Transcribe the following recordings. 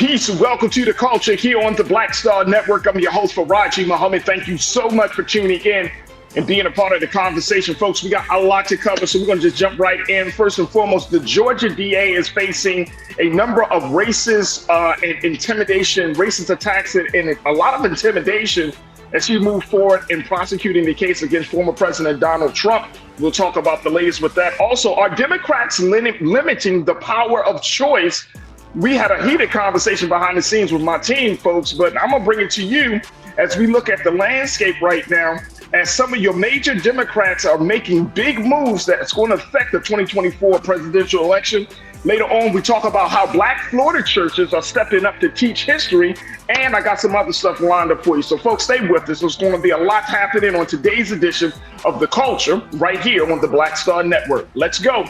Peace and welcome to the culture here on the Black Star Network. I'm your host, Farajii Muhammad. Thank you so much for tuning in and being a part of the conversation. Folks, we got a lot to cover, so we're going to just jump right in. First and foremost, the Georgia DA is facing a number of racist and intimidation, racist attacks, and a lot of intimidation as she moved forward in prosecuting the case against former President Donald Trump. We'll talk about the latest with that. Also, are Democrats limiting the power of choice? We had a heated conversation behind the scenes with my team, folks, but I'm going to bring it to you as we look at the landscape right now, as some of your major Democrats are making big moves that's going to affect the 2024 presidential election. Later on, we talk about how Black Florida churches are stepping up to teach history, and I got some other stuff lined up for you. So, folks, stay with us. There's going to be a lot happening on today's edition of The Culture right here on the Black Star Network. Let's go.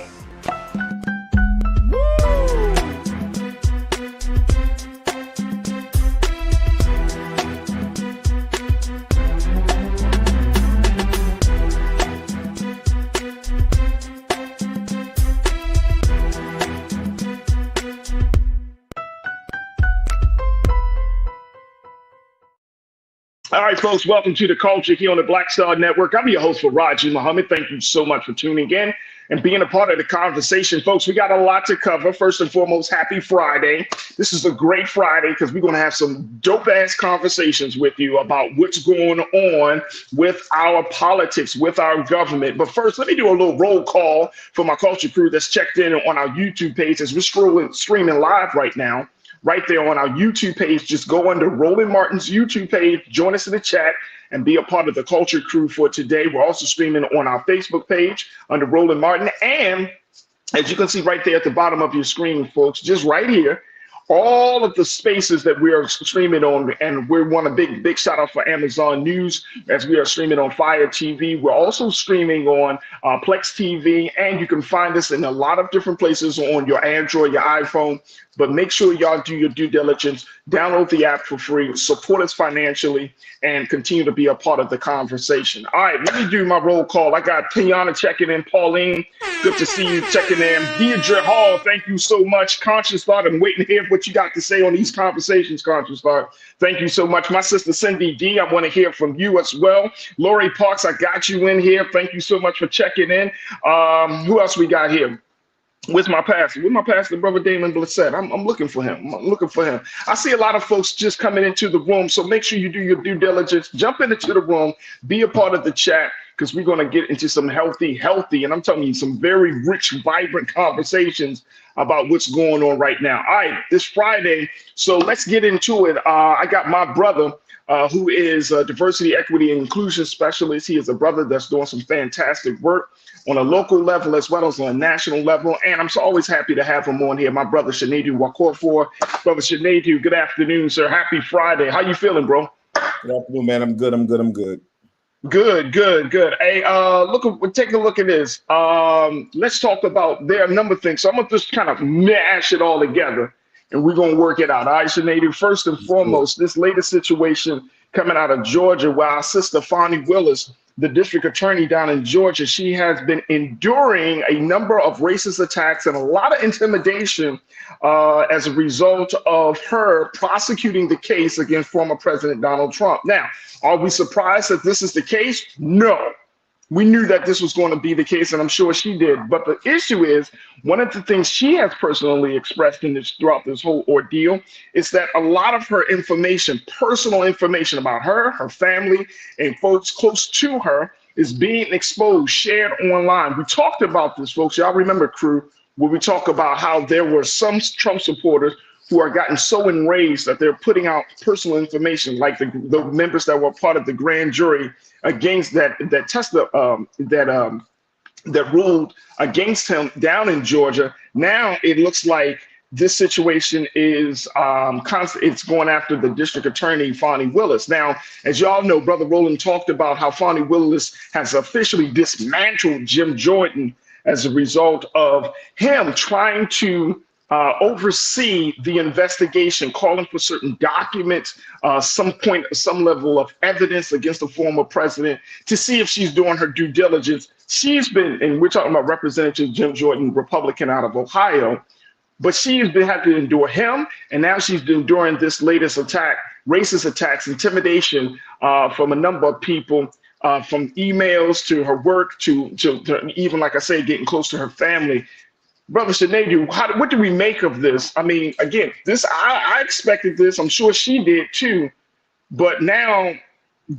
All right, folks, welcome to The Culture here on the Black Star Network. I'm your host, Farajii Muhammad. Thank you so much for tuning in and being a part of the conversation. Folks, we got a lot to cover. First and foremost, happy Friday. This is a great Friday because we're going to have some dope-ass conversations with you about what's going on with our politics, with our government. But first, let me do a little roll call for my culture crew that's checked in on our YouTube page as we're streaming live right now. Right there on our YouTube page, just go under Roland Martin's YouTube page, join us in the chat, and be a part of the culture crew for today. We're also streaming on our Facebook page under Roland Martin. And as you can see right there at the bottom of your screen, folks, just right here, all of the spaces that we are streaming on, and we want a big shout out for Amazon News as we are streaming on Fire TV. We're also streaming on Plex TV, and you can find us in a lot of different places on your Android, your iPhone. But make sure y'all do your due diligence, download the app for free, support us financially, and continue to be a part of the conversation. All right, let me do my roll call. I got Tiana checking in, Pauline, good to see you checking in. Deidre Hall, thank you so much. Conscious Thought, I'm waiting to hear what you got to say on these conversations, Conscious Thought. Thank you so much. My sister Cindy D, I want to hear from you as well. Lori Parks, I got you in here. Thank you so much for checking in. Who else we got here? With my pastor, Brother Damon Blissett. I'm looking for him. I see a lot of folks just coming into the room, so make sure you do your due diligence. Jump into the room, be a part of the chat, because we're going to get into some healthy, and I'm telling you, some very rich, vibrant conversations about what's going on right now. All right, this Friday, so let's get into it. I got my brother, who is a diversity, equity, and inclusion specialist. He is a brother that's doing some fantastic work on a local level as well as on a national level. And I'm so always happy to have him on here, my brother Shanadu Wakorfor. Brother Shanadu, good afternoon, sir. Happy Friday. How you feeling, bro? Good afternoon, man. I'm good. Good. Hey, take a look at this. Let's talk about, there are a number of things. So I'm gonna just kind of mash it all together and we're gonna work it out. All right, Shanadu, first and foremost, this latest situation coming out of Georgia where our sister Fani Willis, the district attorney down in Georgia, she has been enduring a number of racist attacks and a lot of intimidation as a result of her prosecuting the case against former President Donald Trump. Now, are we surprised that this is the case? No. We knew that this was going to be the case, and I'm sure she did. But the issue is, one of the things she has personally expressed throughout this whole ordeal is that a lot of her information, personal information about her, her family, and folks close to her is being exposed, shared online. We talked about this, folks. Y'all remember, crew, where we talk about how there were some Trump supporters who are gotten so enraged that they're putting out personal information, like the members that were part of the grand jury against that ruled against him down in Georgia. Now it looks like this situation is it's going after the district attorney, Fani Willis. Now, as y'all know, Brother Roland talked about how Fani Willis has officially dismantled Jim Jordan as a result of him trying to oversee the investigation, calling for certain documents, some level of evidence against the former president to see if she's doing her due diligence. She's been, and we're talking about Representative Jim Jordan, Republican out of Ohio, But she's been had to endure him, and now she's enduring this latest attack, racist attacks, intimidation from a number of people, from emails to her work to even, like I say, getting close to her family. Brother Sinedu, what do we make of this? I mean, again, I expected this. I'm sure she did too. But now,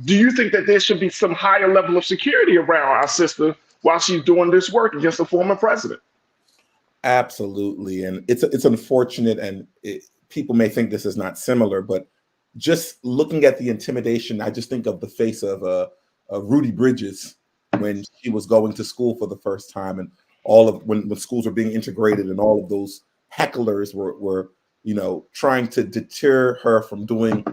do you think that there should be some higher level of security around our sister while she's doing this work against the former president? Absolutely. And it's unfortunate, and people may think this is not similar, but just looking at the intimidation, I just think of the face of Rudy Bridges when she was going to school for the first time, and all of when schools were being integrated, and all of those hecklers were trying to deter her from doing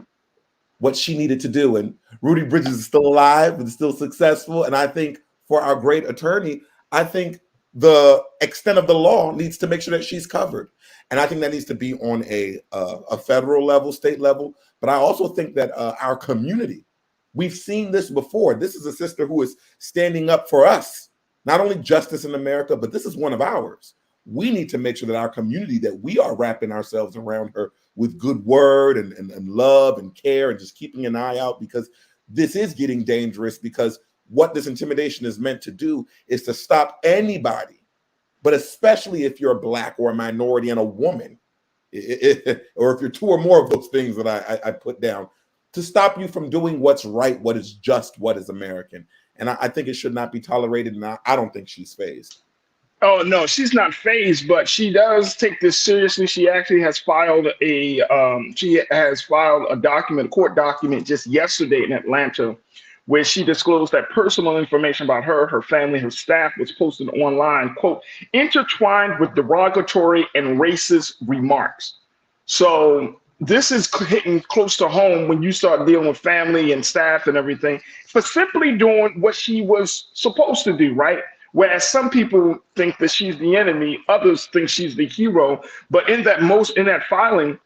what she needed to do. And Rudy Bridges is still alive and still successful. And I think for our great attorney, I think the extent of the law needs to make sure that she's covered. And I think that needs to be on a federal level, state level. But I also think that our community, we've seen this before. This is a sister who is standing up for us, not only justice in America, but this is one of ours. We need to make sure that our community, that we are wrapping ourselves around her with good word and love and care, and just keeping an eye out, because this is getting dangerous. Because what this intimidation is meant to do is to stop anybody, but especially if you're a Black or a minority and a woman, or if you're two or more of those things that I put down, to stop you from doing what's right, what is just, what is American. And I think it should not be tolerated, and I don't think she's fazed. Oh, no, she's not fazed, but she does take this seriously. She actually has filed a court document just yesterday in Atlanta, where she disclosed that personal information about her, her family, her staff was posted online, quote, intertwined with derogatory and racist remarks. So this is hitting close to home when you start dealing with family and staff and everything for simply doing what she was supposed to do, right? Whereas some people think that she's the enemy, others think she's the hero. But in that filing,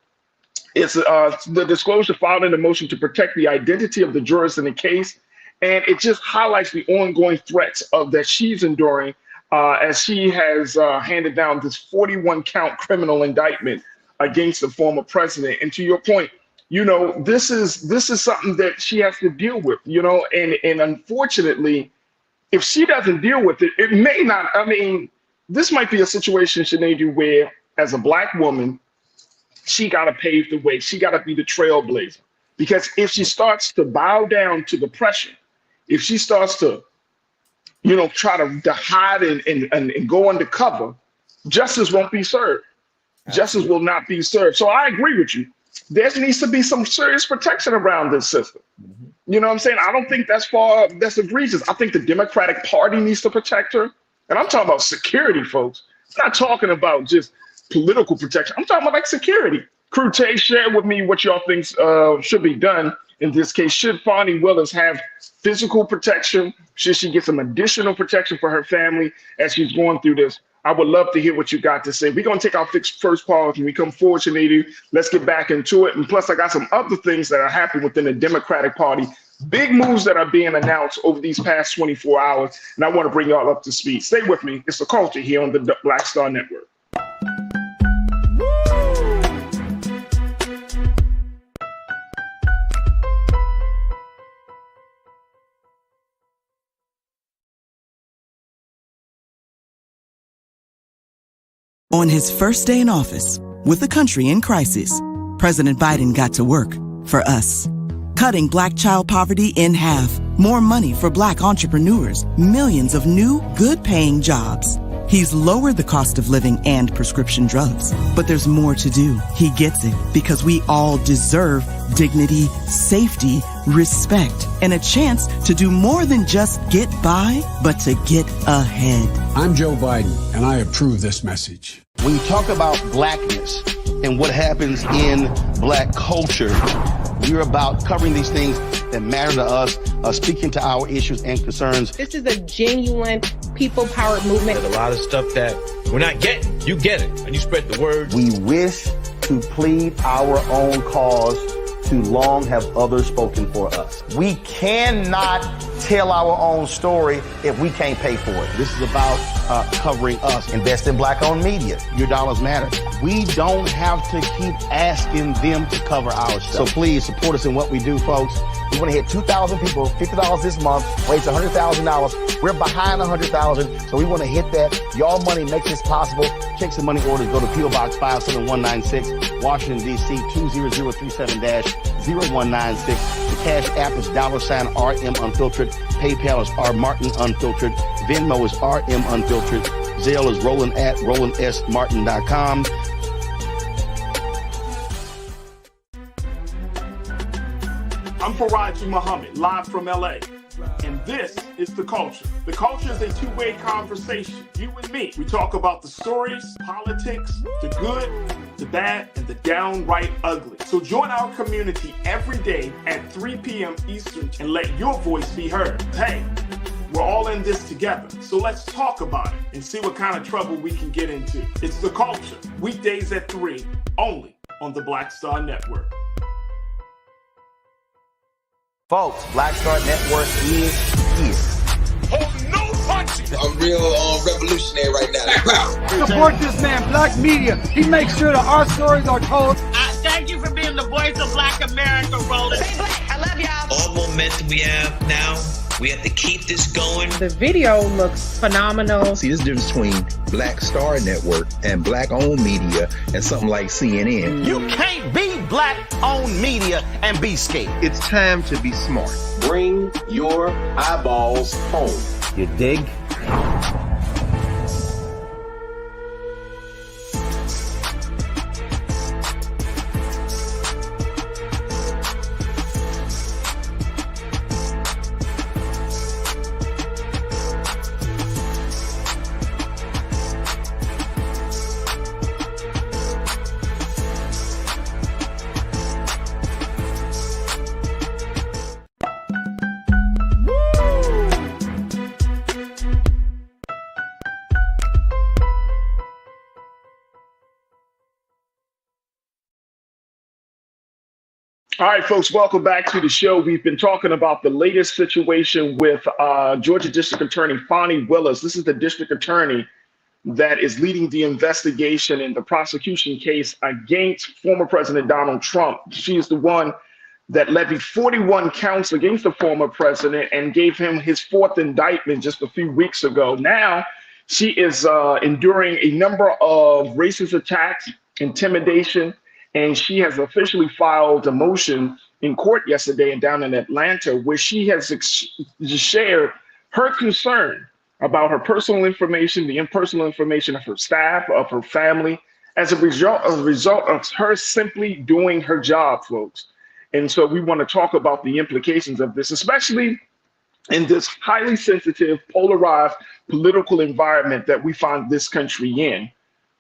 it's the disclosure filed in the motion to protect the identity of the jurors in the case. And it just highlights the ongoing threats that she's enduring as she has handed down this 41-count criminal indictment against the former president. And to your point, this is something that she has to deal with, and unfortunately, if she doesn't deal with it, it may not. I mean, this might be a situation, Sinedu, where as a Black woman, she got to pave the way. She got to be the trailblazer. Because if she starts to bow down to the pressure, if she starts to, try to hide and go undercover, justice won't be served. Justice will not be served. So I agree with you. There needs to be some serious protection around this system. Mm-hmm. You know what I'm saying? I don't think that's egregious. I think the Democratic Party needs to protect her. And I'm talking about security, folks. I'm not talking about just political protection. I'm talking about like security. Crute, share with me what y'all think should be done in this case. Should Fani Willis have physical protection? Should she get some additional protection for her family as she's going through this? I would love to hear what you got to say. We're going to take our first pause when we come forward, Sinedu. Let's get back into it. And plus, I got some other things that are happening within the Democratic Party. Big moves that are being announced over these past 24 hours. And I want to bring y'all up to speed. Stay with me. It's The Culture here on the Black Star Network. On his first day in office, with the country in crisis, President Biden got to work for us. Cutting Black child poverty in half, more money for Black entrepreneurs, millions of new, good-paying jobs. He's lowered the cost of living and prescription drugs. But there's more to do. He gets it, because we all deserve dignity, safety, respect, and a chance to do more than just get by, but to get ahead. I'm Joe Biden, and I approve this message. When you talk about Blackness and what happens in Black culture, we're about covering these things that matter to us, speaking to our issues and concerns. This is a genuine people-powered movement. There's a lot of stuff that we're not getting. You get it, and you spread the word. We wish to plead our own cause too long have others spoken for us. We cannot tell our own story if we can't pay for it. This is about covering us. Invest in Black-owned media. Your dollars matter. We don't have to keep asking them to cover our stuff. So please support us in what we do, folks. We want to hit 2,000 people, $50 this month, raise $100,000. We're behind 100,000, so we want to hit that. Y'all money makes this possible. Check some money orders. Go to P.O. Box 57196, Washington, D.C. 20037-0196. The Cash App is $RM Unfiltered. PayPal is R Martin Unfiltered. Venmo is RM Unfiltered. Zelle is roland@rolandsmartin.com. I'm Farajii Muhammad, live from LA. And this is The Culture. The Culture is a two-way conversation. You and me. We talk about the stories, politics, the good, the bad, and the downright ugly. So join our community every day at 3 p.m. Eastern and let your voice be heard. Hey, we're all in this together. So let's talk about it and see what kind of trouble we can get into. It's The Culture. Weekdays at 3, only on the Black Star Network. Folks, Black Star Network is here. Oh, no punching! I'm real revolutionary right now. Support this man, Black Media. He makes sure that our stories are told. Thank you for being the voice of Black America, Roland. Stay black. I love y'all. All momentum we have now, we have to keep this going. The video looks phenomenal. See, this difference between Black Star Network and Black-owned media and something like CNN. You can't be Black-owned media and be scared. It's time to be smart. Bring your eyeballs home. You dig? All right, folks, welcome back to the show. We've been talking about the latest situation with Georgia District Attorney Fani Willis. This is the district attorney that is leading the investigation in the prosecution case against former President Donald Trump. She is the one that levied 41 counts against the former president and gave him his fourth indictment just a few weeks ago. Now, she is enduring a number of racist attacks, intimidation, and she has officially filed a motion in court yesterday and down in Atlanta, where she has shared her concern about her personal information, the impersonal information of her staff, of her family, as a result of her simply doing her job, folks. And so we want to talk about the implications of this, especially in this highly sensitive, polarized political environment that we find this country in,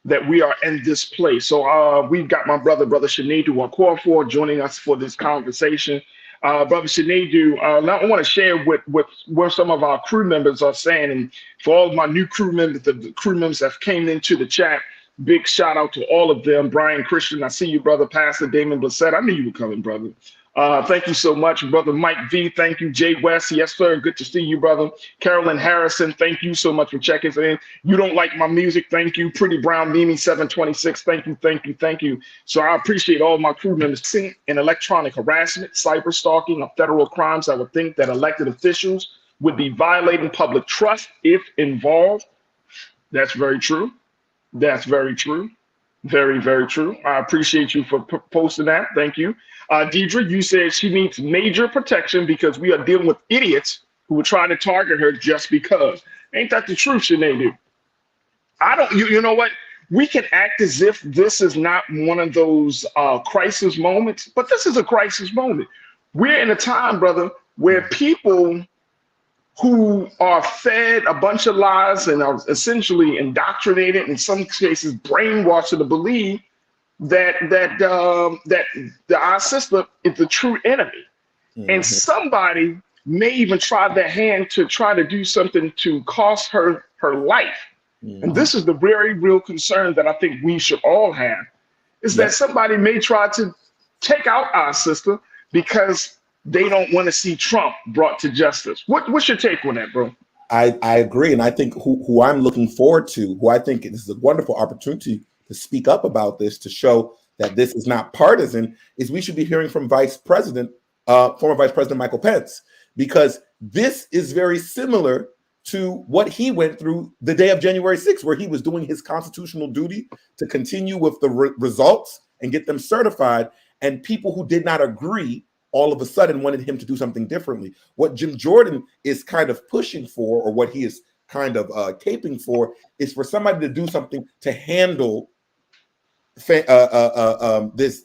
that we are in this place. So we've got my brother Sinedu Okorafor, joining us for this conversation. Brother Sinedu, I want to share what some of our crew members are saying. And for all of my new crew members, the crew members that came into the chat, big shout out to all of them. Brian Christian, I see you, brother. Pastor Damon Blissett, I knew you were coming, brother. Thank you so much, brother Mike V. Thank you, Jay West. Yes, sir. Good to see you, brother. Carolyn Harrison, thank you so much for checking in. You don't like my music? Thank you. Pretty Brown Mimi 726. Thank you, thank you, thank you. So I appreciate all my crew members. In electronic harassment, cyber stalking, or federal crimes, I would think that elected officials would be violating public trust if involved. That's very true. That's very true. Very, very true. I appreciate you for posting that. Thank you. Deidre, you said she needs major protection because we are dealing with idiots who are trying to target her just because. Ain't that the truth, Sinedu? You know what? We can act as if this is not one of those crisis moments, but this is a crisis moment. We're in a time, brother, where people who are fed a bunch of lies and are essentially indoctrinated, in some cases brainwashed to believe that our system is the true enemy. Mm-hmm. And somebody may even try their hand to try to do something to cost her life. Mm-hmm. And this is the very real concern that I think we should all have, is that somebody may try to take out our sister because they don't want to see Trump brought to justice. What's your take on that, bro? I agree. And I think who I'm looking forward to, who I think this is a wonderful opportunity to speak up about this, to show that this is not partisan, is we should be hearing from former Vice President Michael Pence, because this is very similar to what he went through the day of January 6th, where he was doing his constitutional duty to continue with the results and get them certified. And people who did not agree all of a sudden wanted him to do something differently. What Jim Jordan is kind of pushing for, or what he is kind of caping for, is for somebody to do something to handle this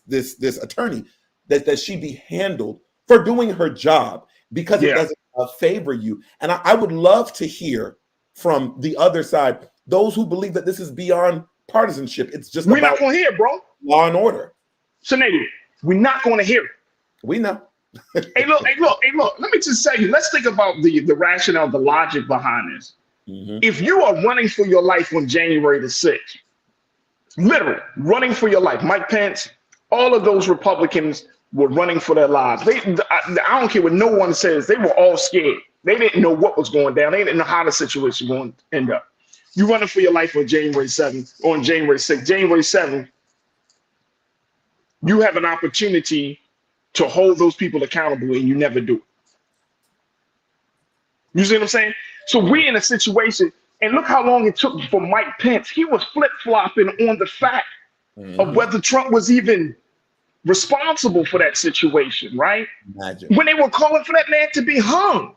attorney, that she be handled for doing her job, because it doesn't favor you. And I would love to hear from the other side, those who believe that this is beyond partisanship. It's just we're not going to hear it, bro. Law and order. So, Nate, we're not going to hear it. We know. Hey, look. Let me just say, let's think about the rationale, the logic behind this. Mm-hmm. If you are running for your life on January the 6th, literally running for your life, Mike Pence, all of those Republicans were running for their lives. I don't care what no one says. They were all scared. They didn't know what was going down. They didn't know how the situation was going to end up. You're running for your life on January 7th, or on January 6th. January 7th, you have an opportunity to hold those people accountable, and you never do it. You see what I'm saying? So we're in a situation, and look how long it took for Mike Pence. He was flip-flopping on the fact of whether Trump was even responsible for that situation, right? Imagine. When they were calling for that man to be hung.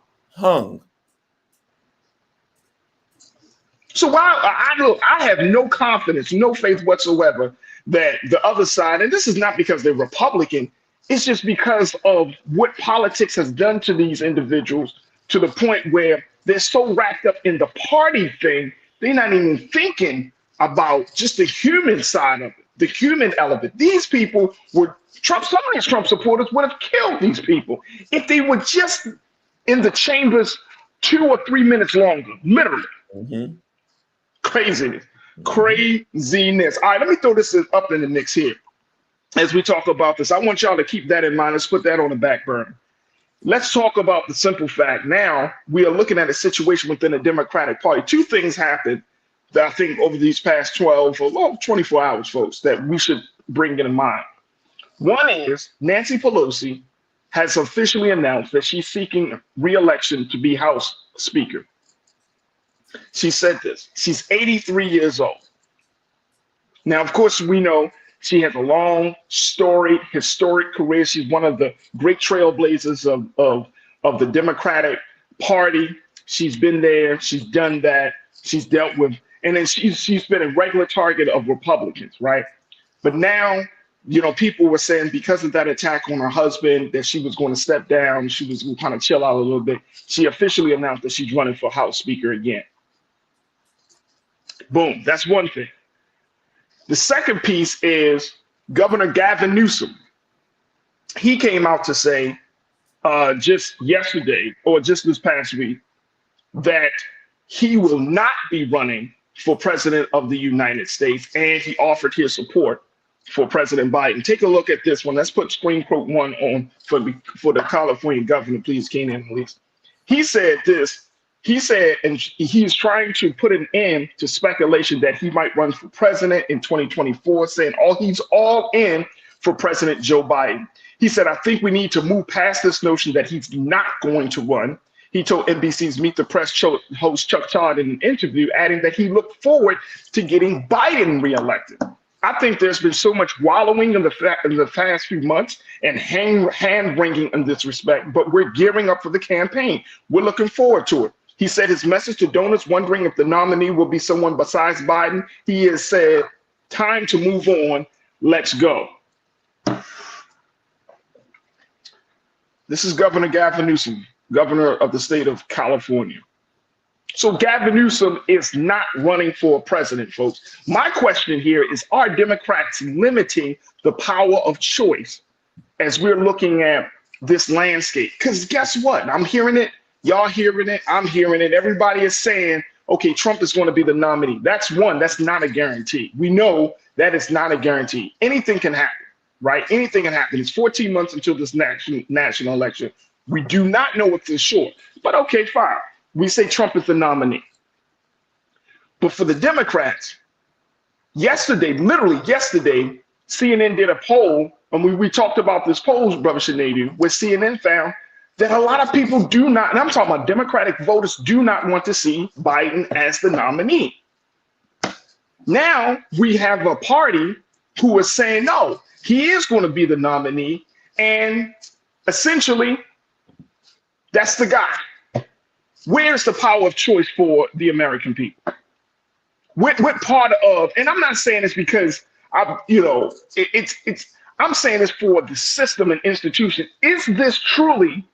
So while I have no confidence, no faith whatsoever that the other side, and this is not because they're Republican, it's just because of what politics has done to these individuals, to the point where they're so wrapped up in the party thing, they're not even thinking about just the human side of it, the human element. These people were some of these Trump supporters would have killed these people if they were just in the chambers 2 or 3 minutes longer, literally. Mm-hmm. Craziness. All right, let me throw this up in the mix here. As we talk about this, I want y'all to keep that in mind. Let's put that on the back burner. Let's talk about the simple fact. Now we are looking at a situation within the Democratic Party. Two things happened that I think over these past 12 or 24 hours, folks, that we should bring in mind. One is Nancy Pelosi has officially announced that she's seeking re-election to be House Speaker. She said this. She's 83 years old. Now, of course, we know she has a long, storied, historic career. She's one of the great trailblazers of the Democratic Party. She's been there. She's done that. She's dealt with, and then she's been a regular target of Republicans, right? But now, you know, people were saying because of that attack on her husband that she was going to step down. She was going to kind of chill out a little bit. She officially announced that she's running for House Speaker again. Boom. That's one thing. The second piece is Governor Gavin Newsom. He came out to say just yesterday or just this past week that he will not be running for president of the United States, and he offered his support for President Biden. Take a look at this one. Let's put screen quote 1 on for the California governor, please, Keenan, please. He said this. He said, and he's trying to put an end to speculation that he might run for president in 2024, saying he's all in for President Joe Biden. He said, I think we need to move past this notion that he's not going to run. He told NBC's Meet the Press host Chuck Todd in an interview, adding that he looked forward to getting Biden reelected. I think there's been so much wallowing in the past few months and hand-wringing in this respect, but we're gearing up for the campaign. We're looking forward to it. He said his message to donors wondering if the nominee will be someone besides Biden. He has said, time to move on. Let's go. This is Governor Gavin Newsom, governor of the state of California. So Gavin Newsom is not running for president, folks. My question here is, are Democrats limiting the power of choice as we're looking at this landscape? Because guess what? I'm hearing it. Y'all hearing it. I'm hearing it. Everybody is saying, okay, Trump is going to be the nominee. That's one. That's not a guarantee. We know that is not a guarantee. Anything can happen. right? Anything can happen. It's 14 months until this national election. We do not know what for sure. But okay, fine. We say Trump is the nominee. But for the Democrats, yesterday, literally yesterday, CNN did a poll, and we talked about this poll, Brother Shanadu, where CNN found that a lot of people do not, and I'm talking about Democratic voters, do not want to see Biden as the nominee. Now we have a party who is saying, no, he is going to be the nominee, and essentially, that's the guy. Where's the power of choice for the American people? What part of, and I'm not saying this because I'm saying this for the system and institution. Is this truly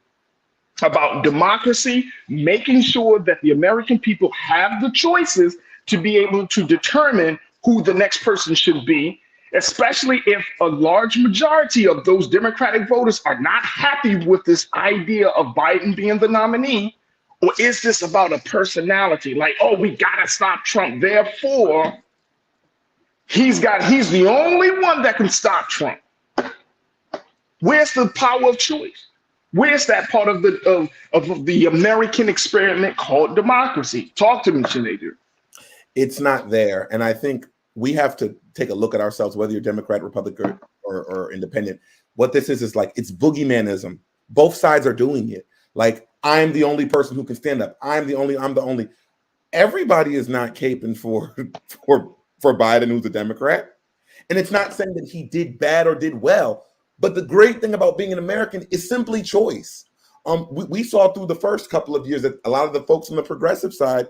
about democracy, making sure that the American people have the choices to be able to determine who the next person should be, especially if a large majority of those Democratic voters are not happy with this idea of Biden being the nominee? Or is this about a personality? Like, oh, we gotta stop Trump. Therefore, he's the only one that can stop Trump. Where's the power of choice? Where's that part of the American experiment called democracy? Talk to me, Shanadu. It's not there. And I think we have to take a look at ourselves, whether you're Democrat, Republican, or independent. What this is like, it's boogeymanism. Both sides are doing it. Like, I'm the only person who can stand up. I'm the only. Everybody is not caping for Biden, who's a Democrat. And it's not saying that he did bad or did well. But the great thing about being an American is simply choice. We saw through the first couple of years that a lot of the folks on the progressive side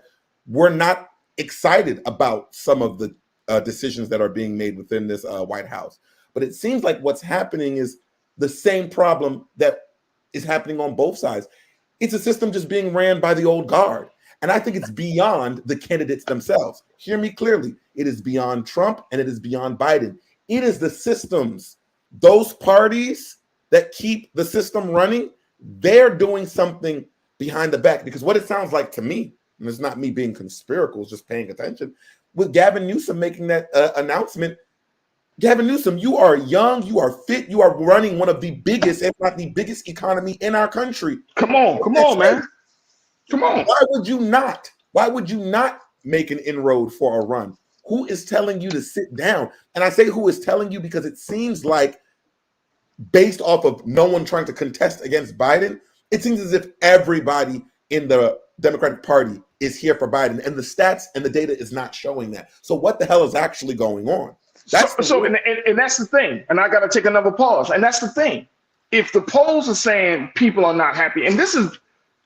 were not excited about some of the decisions that are being made within this White House. But it seems like what's happening is the same problem that is happening on both sides. It's a system just being ran by the old guard. And I think it's beyond the candidates themselves. Hear me clearly. It is beyond Trump and it is beyond Biden. It is the systems. Those parties that keep the system running, they're doing something behind the back. Because what it sounds like to me, and it's not me being conspiratorial, it's just paying attention, with Gavin Newsom making that announcement. Gavin Newsom, you are young, you are fit, you are running one of the biggest, if not the biggest economy in our country. Come on, man. Come on. Why would you not? Why would you not make an inroad for a run? Who is telling you to sit down? And I say who is telling you because it seems like, based off of no one trying to contest against Biden, it seems as if everybody in the Democratic Party is here for Biden, and the stats and the data is not showing that. So what the hell is actually going on? That's and that's the thing. And I got to take another pause. And that's the thing. If the polls are saying people are not happy, and this is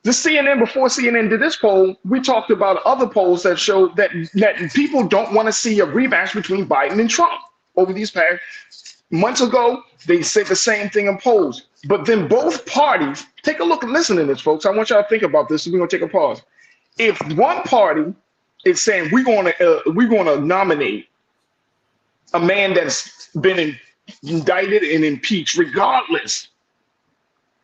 the CNN, before CNN did this poll, we talked about other polls that showed that people don't want to see a rematch between Biden and Trump over these past months ago. They said the same thing in polls. But then both parties, take a look and listen to this, folks. I want y'all to think about this. We're going to take a pause. If one party is saying we're going to nominate a man that's been indicted and impeached, regardless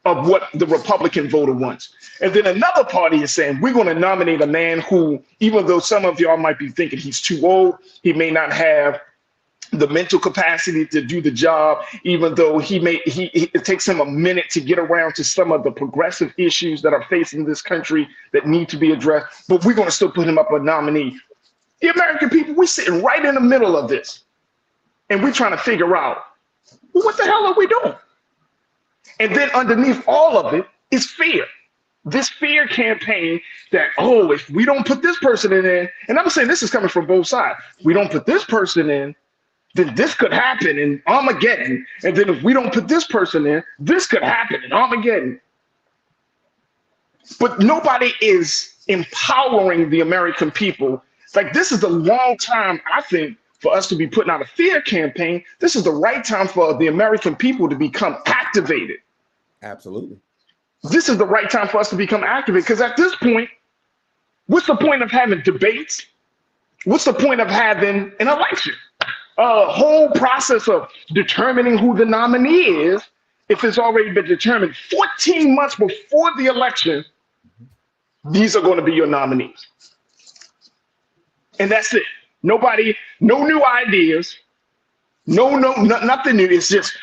of what the Republican voter wants, and then another party is saying we're going to nominate a man who, even though some of y'all might be thinking he's too old, he may not have the mental capacity to do the job, even though it takes him a minute to get around to some of the progressive issues that are facing this country that need to be addressed, but we're going to still put him up a nominee. The American people, we're sitting right in the middle of this, and we're trying to figure out, well, what the hell are we doing? And then underneath all of it is fear. This fear campaign that, oh, if we don't put this person in, and I'm saying this is coming from both sides. We don't put this person in, then this could happen in Armageddon. And then if we don't put this person in, this could happen in Armageddon. But nobody is empowering the American people. Like, this is the long time, I think, for us to be putting out a fear campaign. This is the right time for the American people to become activated. Absolutely. This is the right time for us to become activated, because at this point, what's the point of having debates? What's the point of having an election? A whole process of determining who the nominee is, if it's already been determined 14 months before the election, these are going to be your nominees. And that's it. Nobody, no new ideas, Nothing new. It's just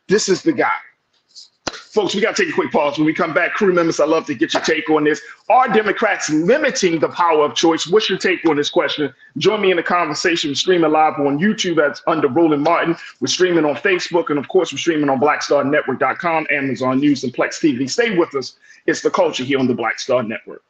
this is the guy. Folks, we got to take a quick pause. When we come back, crew members, I'd love to get your take on this. Are Democrats limiting the power of choice? What's your take on this question? Join me in the conversation. We're streaming live on YouTube. That's under Roland Martin. We're streaming on Facebook. And, of course, we're streaming on BlackStarNetwork.com, Amazon News, and Plex TV. Stay with us. It's The Culture here on the Black Star Network.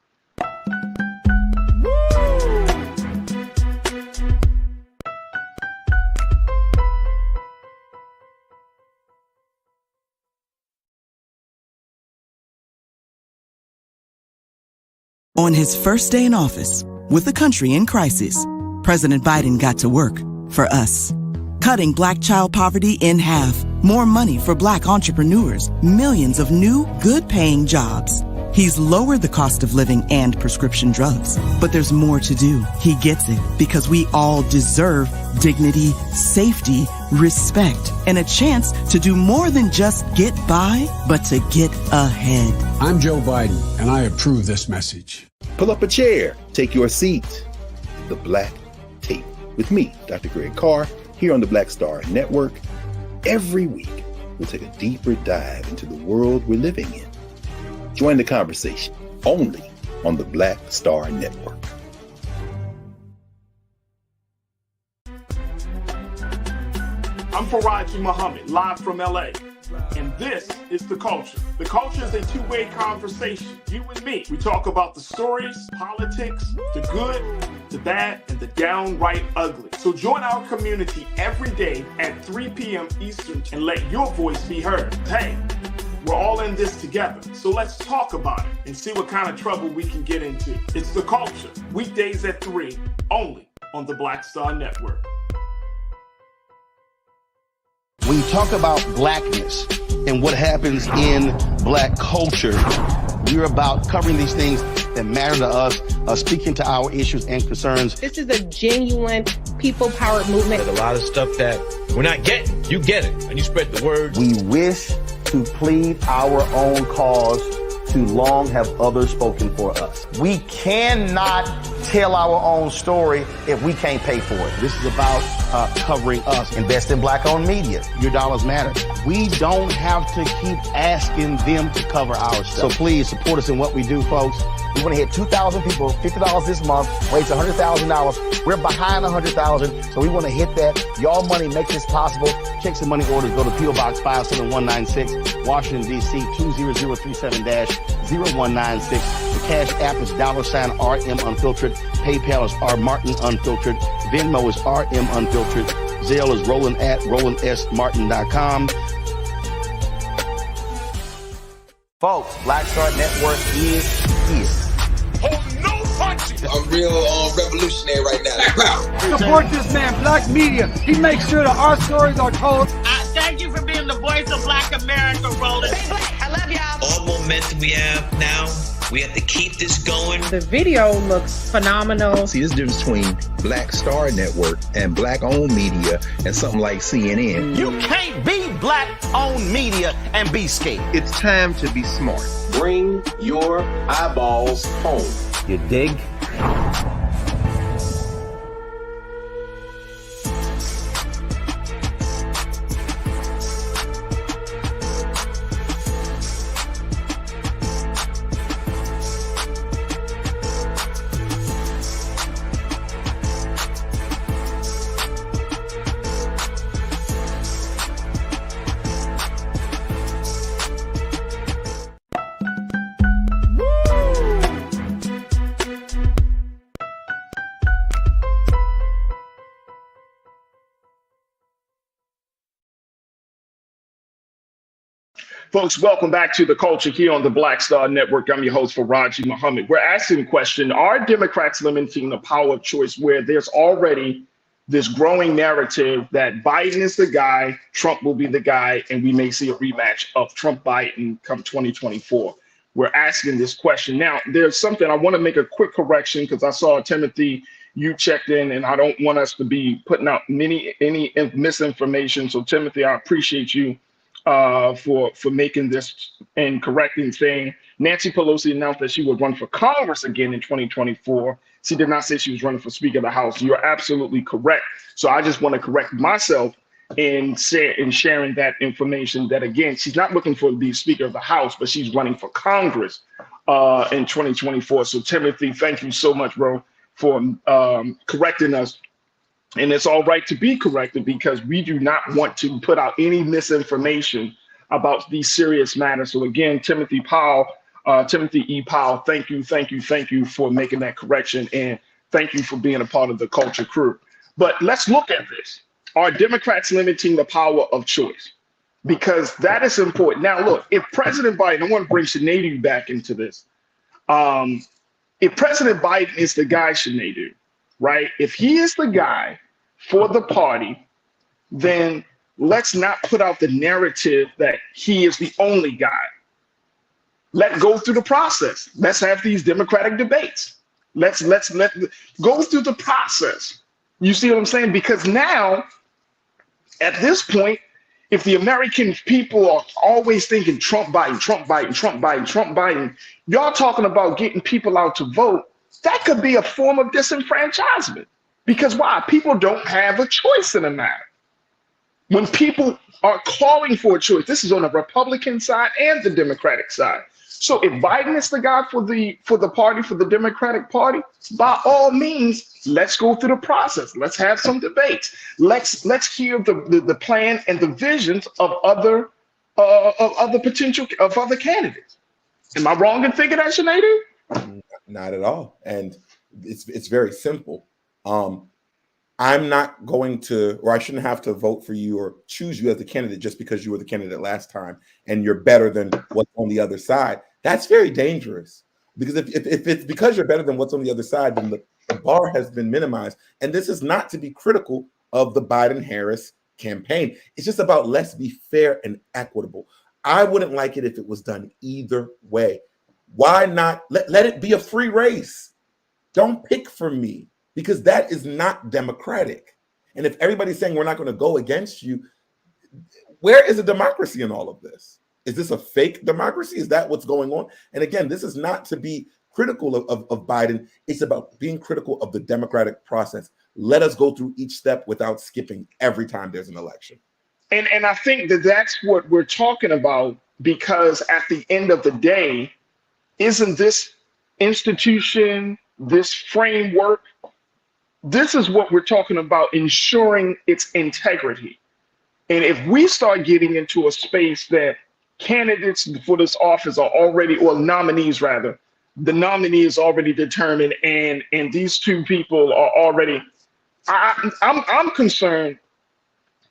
On his first day in office, with the country in crisis, President Biden got to work for us. Cutting Black child poverty in half, more money for Black entrepreneurs, millions of new, good-paying jobs. He's lowered the cost of living and prescription drugs. But there's more to do. He gets it because we all deserve dignity, safety, respect, and a chance to do more than just get by, but to get ahead. I'm Joe Biden, and I approve this message. Pull up a chair, take your seat. The Black Tape with me, Dr. Greg Carr, here on the Black Star Network. Every week, we'll take a deeper dive into the world we're living in. Join the conversation only on the Black Star Network. I'm Farajii Muhammad, live from LA. And this is The Culture. The Culture is a two-way conversation. You and me. We talk about the stories, politics, the good, the bad, and the downright ugly. So join our community every day at 3 p.m. Eastern and let your voice be heard. Hey, we're all in this together. So let's talk about it and see what kind of trouble we can get into. It's The Culture, weekdays at 3, only on the Black Star Network. When you talk about blackness and what happens in Black culture, we're about covering these things that matter to us, speaking to our issues and concerns. This is a genuine people-powered movement. There's a lot of stuff that we're not getting. You get it, and you spread the word. We wish to plead our own cause. Too long have others spoken for us. We cannot tell our own story if we can't pay for it. This is about covering us. Invest in Black-owned media. Your dollars matter. We don't have to keep asking them to cover our stuff. So please support us in what we do, folks. We want to hit 2,000 people, $50 this month, raise $100,000. We're behind $100,000, so we want to hit that. Y'all money makes this possible. Checks and money orders go to P.O. Box 57196, Washington, D.C. 20037-0196. The Cash App is $RM Unfiltered. PayPal is R Martin Unfiltered. Venmo is RM Unfiltered. Zelle is Roland at RolandSMartin.com. Folks, Black Star Network is here. I'm real revolutionary right now. Support this man, Black Media. He makes sure that our stories are told. Thank you for being the voice of Black America, Roland. Stay black. I love y'all. All momentum we have now, we have to keep this going. The video looks phenomenal. See, this difference between Black Star Network and Black-owned media and something like CNN. You can't be Black-owned media and be scared. It's time to be smart. Bring your eyeballs home. You dig? Folks, welcome back to The Culture here on the Black Star Network. I'm your host, Farajii Muhammad. We're asking the question, are Democrats limiting the power of choice where there's already this growing narrative that Biden is the guy, Trump will be the guy, and we may see a rematch of Trump-Biden come 2024? We're asking this question. Now, there's something I want to make a quick correction because I saw, Timothy, you checked in, and I don't want us to be putting out any misinformation. So, Timothy, I appreciate you for making this and correcting, saying Nancy Pelosi announced that she would run for Congress again in 2024, She did not say she was running for Speaker of the House. You're absolutely correct. So I just want to correct myself in sharing that information, that again, she's not looking for the Speaker of the House, but she's running for Congress in 2024. So Timothy, thank you so much, bro, for correcting us. And it's all right to be corrected, because we do not want to put out any misinformation about these serious matters. So again, Timothy E. Powell, thank you for making that correction, and thank you for being a part of the culture crew. But let's look at this. Are Democrats limiting the power of choice? Because that is important. Now, look, if President Biden, I want to bring Sinead back into this. If President Biden is the guy, Sinead, right? If he is the guy for the party, then let's not put out the narrative that he is the only guy. Let go through the process. Let's have these Democratic debates. Let's go through the process. You see what I'm saying? Because now, at this point, if the American people are always thinking Trump, Biden, Trump, Biden, Trump, Biden, Trump, Biden, y'all talking about getting people out to vote, that could be a form of disenfranchisement. Because why? People don't have a choice in the matter. When people are calling for a choice, this is on the Republican side and the Democratic side. So if Biden is the guy for the Democratic Party, by all means, let's go through the process. Let's have some debates. Let's hear the plan and the visions of other candidates. Am I wrong in thinking that, Sinead? Not at all. And it's very simple. I'm not going to, or I shouldn't have to vote for you or choose you as the candidate just because you were the candidate last time and you're better than what's on the other side. That's very dangerous, because if it's because you're better than what's on the other side, then the bar has been minimized. And this is not to be critical of the Biden-Harris campaign. It's just about, let's be fair and equitable. I wouldn't like it if it was done either way. Why not let it be a free race? Don't pick for me, because that is not democratic. And if everybody's saying we're not going to go against you, where is the democracy in all of this? Is this a fake democracy? Is that what's going on? And again, this is not to be critical of Biden. It's about being critical of the democratic process. Let us go through each step without skipping every time there's an election. And I think that's what we're talking about, because at the end of the day, isn't this institution, this framework, this is what we're talking about, ensuring its integrity. And if we start getting into a space that candidates for this office are already, or nominees rather, the nominee is already determined, and these two people are already, I'm concerned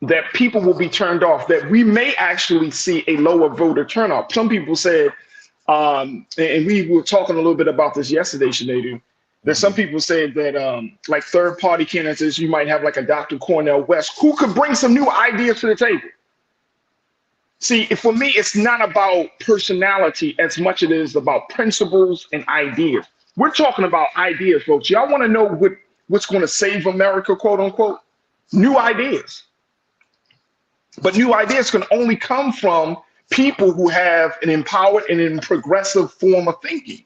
that people will be turned off, that we may actually see a lower voter turnout. Some people said, and we were talking a little bit about this yesterday, Sinead, that some people said that like third party candidates, you might have like a Dr. Cornel West, who could bring some new ideas to the table. See, for me, it's not about personality as much as it is about principles and ideas. We're talking about ideas, folks. Y'all want to know what's going to save America, quote unquote? New ideas. But new ideas can only come from people who have an empowered and progressive form of thinking.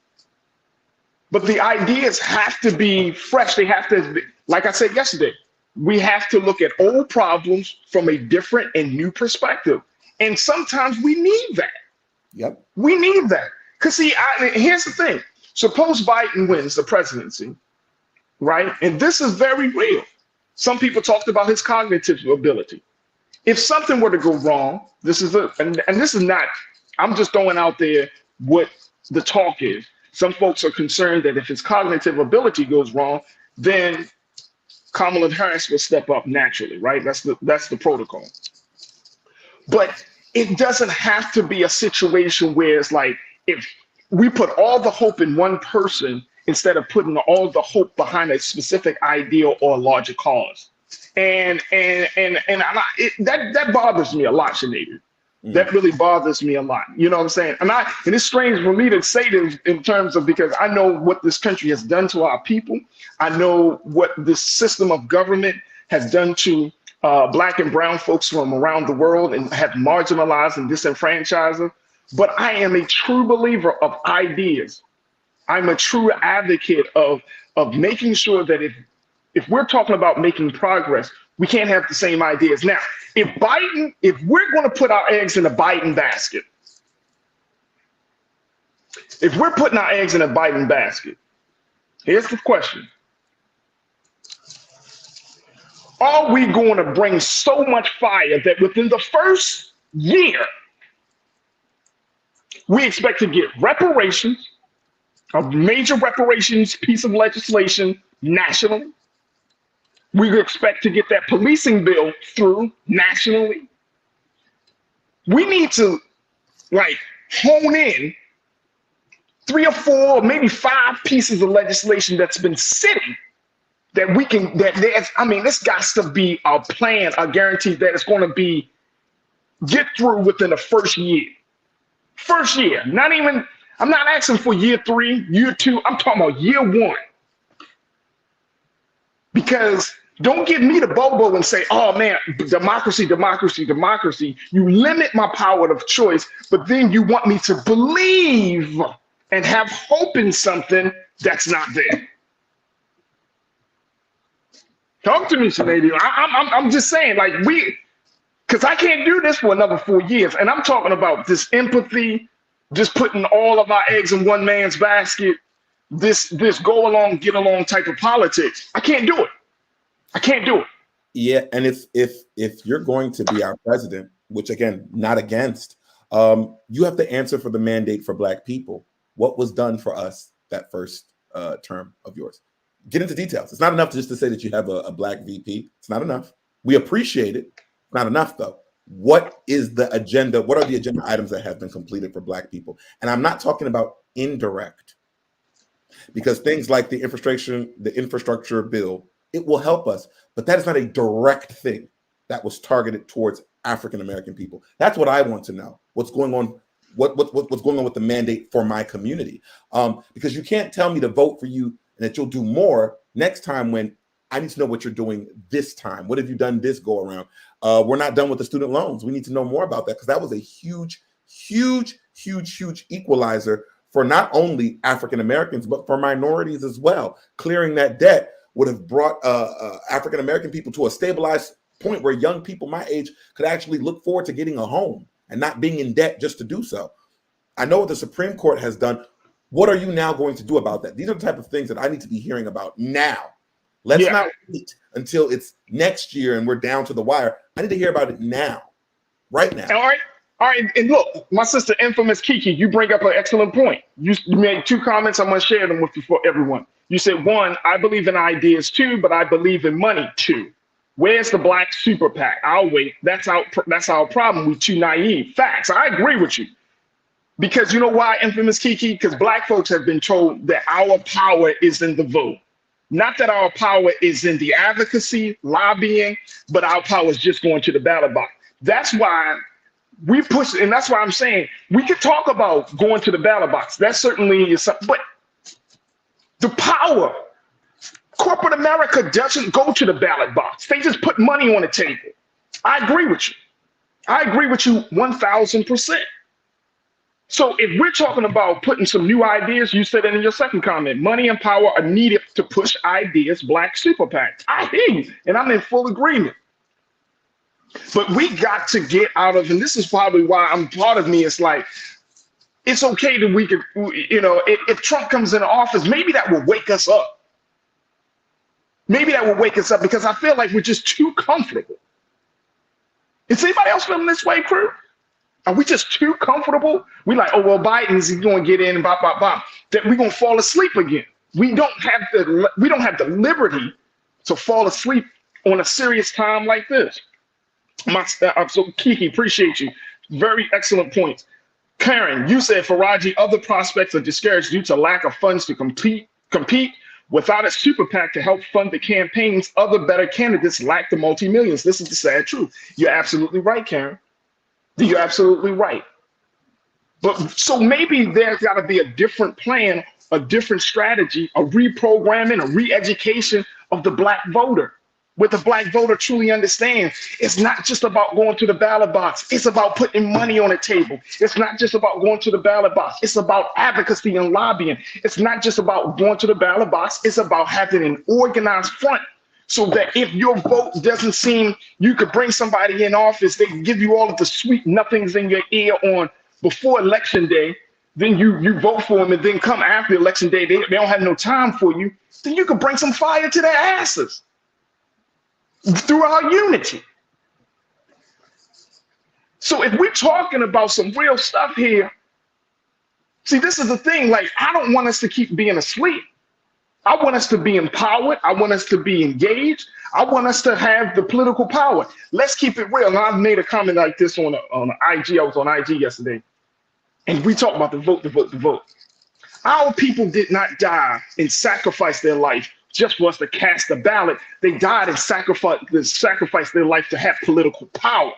But the ideas have to be fresh. They have to be, like I said yesterday, we have to look at old problems from a different and new perspective. And sometimes we need that. Yep. We need that. Because see, here's the thing. Suppose Biden wins the presidency, right? And this is very real. Some people talked about his cognitive ability. If something were to go wrong, this is not, I'm just throwing out there what the talk is. Some folks are concerned that if his cognitive ability goes wrong, then Kamala Harris will step up naturally, right? That's the protocol. But it doesn't have to be a situation where it's like, if we put all the hope in one person instead of putting all the hope behind a specific idea or a larger cause. And that bothers me a lot, Sinead. That really bothers me a lot. You know what I'm saying? And it's strange for me to say this in terms of, because I know what this country has done to our people. I know what this system of government has done to Black and brown folks from around the world and have marginalized and disenfranchised them. But I am a true believer of ideas. I'm a true advocate of of making sure that if we're talking about making progress, we can't have the same ideas. Now, if we're going to put our eggs in the Biden basket, if we're putting our eggs in a Biden basket, here's the question. Are we going to bring so much fire that within the first year, we expect to get reparations, a major reparations piece of legislation nationally? We expect to get that policing bill through nationally. We need to hone in 3 or 4, or maybe 5 pieces of legislation that's been sitting that we can, this got to be a plan, a guarantee that it's going to get through within the first year. First year, I'm not asking for year 3, year 2, I'm talking about year 1. Because don't give me the bobo and say, oh man, democracy, democracy, democracy. You limit my power of choice, but then you want me to believe and have hope in something that's not there. Talk to me, Sinead. I'm just saying, because I can't do this for another 4 years. And I'm talking about this empathy, just putting all of our eggs in one man's basket, this go along, get along type of politics. I can't do it. I can't do it. Yeah, and if you're going to be our president, which again, not against, you have to answer for the mandate for Black people. What was done for us that first term of yours? Get into details. It's not enough just to say that you have a Black VP. It's not enough. We appreciate it. Not enough though. What is the agenda? What are the agenda items that have been completed for Black people? And I'm not talking about indirect, because things like the infrastructure bill, it will help us, but that is not a direct thing that was targeted towards African American people. That's what I want to know. What's going on? What's going on with the mandate for my community? Because you can't tell me to vote for you and that you'll do more next time when I need to know what you're doing this time. What have you done this go around? We're not done with the student loans. We need to know more about that, because that was a huge, huge, huge, huge equalizer for not only African Americans, but for minorities as well. Clearing that debt would have brought African American people to a stabilized point where young people my age could actually look forward to getting a home and not being in debt just to do so. I know what the Supreme Court has done. What are you now going to do about that? These are the type of things that I need to be hearing about now. Let's not wait until it's next year and we're down to the wire. I need to hear about it now, right now. All right. And look, my sister, infamous Kiki, you bring up an excellent point. You made 2 comments. I'm going to share them with you for everyone. You said, 1, I believe in ideas too, but I believe in money too. Where's the Black super PAC? I'll wait. That's our problem. We're too naive. Facts. I agree with you. Because you know why, infamous Kiki? Because Black folks have been told that our power is in the vote. Not that our power is in the advocacy, lobbying, but our power is just going to the ballot box. That's why we push, and that's why I'm saying we could talk about going to the ballot box. That certainly is something, but the power, corporate America doesn't go to the ballot box. They just put money on the table. I agree with you. I agree with you 1,000%. So if we're talking about putting some new ideas, you said it in your second comment, money and power are needed to push ideas, Black super PAC. I hear you, and I'm in full agreement. But we got to get out of, and this is probably why part of me is like, it's okay that we could, if Trump comes into office, maybe that will wake us up. Maybe that will wake us up, because I feel like we're just too comfortable. Is anybody else feeling this way, crew? Are we just too comfortable? We like, oh, well, Biden's going to get in, bop, bop, bop. That we're going to fall asleep again. We don't have the liberty to fall asleep on a serious time like this. So Kiki, appreciate you. Very excellent points. Karen, you said Farajii, other prospects are discouraged due to lack of funds to compete. Without a super PAC to help fund the campaigns, other better candidates lack the multi-millions. This is the sad truth. You're absolutely right, Karen. You're absolutely right. But so maybe there's got to be a different plan, a different strategy, a reprogramming, a re-education of the Black voter. where the black voter truly understands it's not just about going to the ballot box. It's about putting money on the table. It's not just about going to the ballot box. It's about advocacy and lobbying. It's not just about going to the ballot box. It's about having an organized front so that if your vote doesn't seem you could bring somebody in office, they give you all of the sweet nothings in your ear on before election day, then you vote for them, and then come after election day, they don't have no time for you, then you can bring some fire to their asses through our unity. So if we're talking about some real stuff here, see, this is the thing, like, I don't want us to keep being asleep. I want us to be empowered. I want us to be engaged. I want us to have the political power. Let's keep it real. And I've made a comment like this on IG. I was on IG yesterday, and we talked about the vote, the vote, the vote. Our people did not die and sacrifice their life just for us to cast a ballot. They died and sacrificed their life to have political power.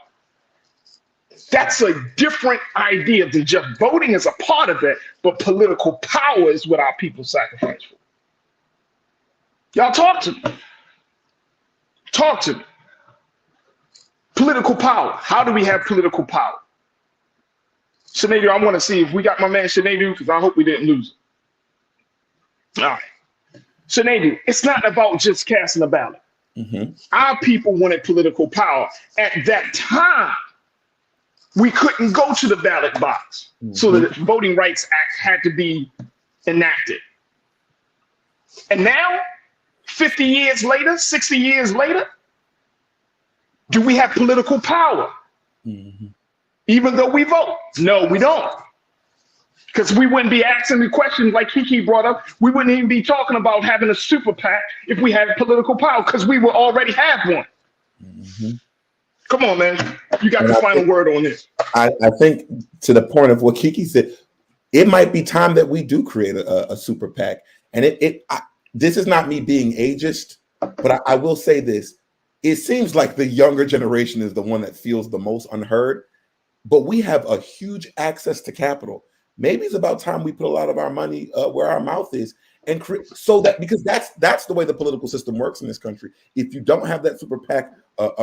That's a different idea than just voting as a part of it, but political power is what our people sacrifice for. Y'all talk to me. Talk to me. Political power. How do we have political power? Sinead, I want to see if we got my man Sinead, because I hope we didn't lose him. All right. Sinead, it's not about just casting a ballot. Our people wanted political power. At that time, we couldn't go to the ballot box. So the Voting Rights Act had to be enacted. And now, 50 years later, 60 years later, do we have political power? Even though we vote? No, we don't. Because we wouldn't be asking the questions like Kiki brought up. We wouldn't even be talking about having a super PAC if we had political power, because we would already have one. Come on, man. You got the final word on this. I think to the point of what Kiki said, it might be time that we do create a super PAC. And this is not me being ageist, but I will say this. It seems like the younger generation is the one that feels the most unheard, but we have a huge access to capital. Maybe it's about time we put a lot of our money where our mouth is, and so that, because that's the way the political system works in this country. If you don't have that super PAC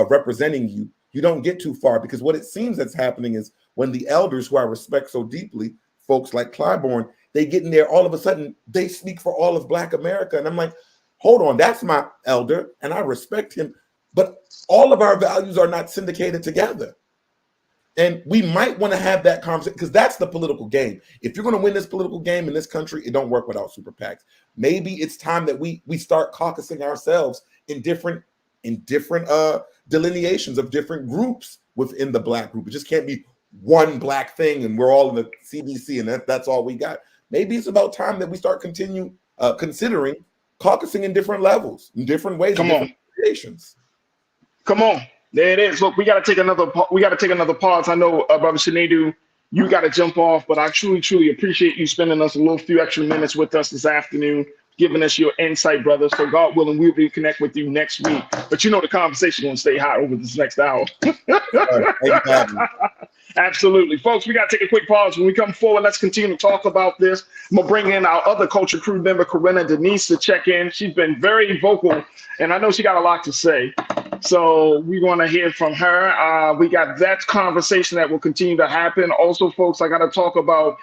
representing you, you don't get too far, because what it seems that's happening is when the elders, who I respect so deeply, folks like Clyburn, they get in there, all of a sudden they speak for all of Black America. And I'm like, hold on, that's my elder and I respect him, but all of our values are not syndicated together. And we might want to have that conversation, because that's the political game. If you're going to win this political game in this country, it don't work without super PACs. Maybe it's time that we start caucusing ourselves in different delineations of different groups within the Black group. It just can't be one Black thing and we're all in the CBC and that's all we got. Maybe it's about time that we start considering caucusing in different levels, in different ways, in different creations. Come on. There it is. Look, we got to take another pause. I know, Brother Sinead, you got to jump off, but I truly, truly appreciate you spending us a few extra minutes with us this afternoon, giving us your insight, brother. So God willing, we'll reconnect with you next week. But you know the conversation is going to stay hot over this next hour. Absolutely. Folks, we got to take a quick pause. When we come forward, let's continue to talk about this. I'm going to bring in our other Culture Crew member, Corinna Denise, to check in. She's been very vocal, and I know she got a lot to say. So we want to hear from her. We got that conversation that will continue to happen. Also, folks, I got to talk about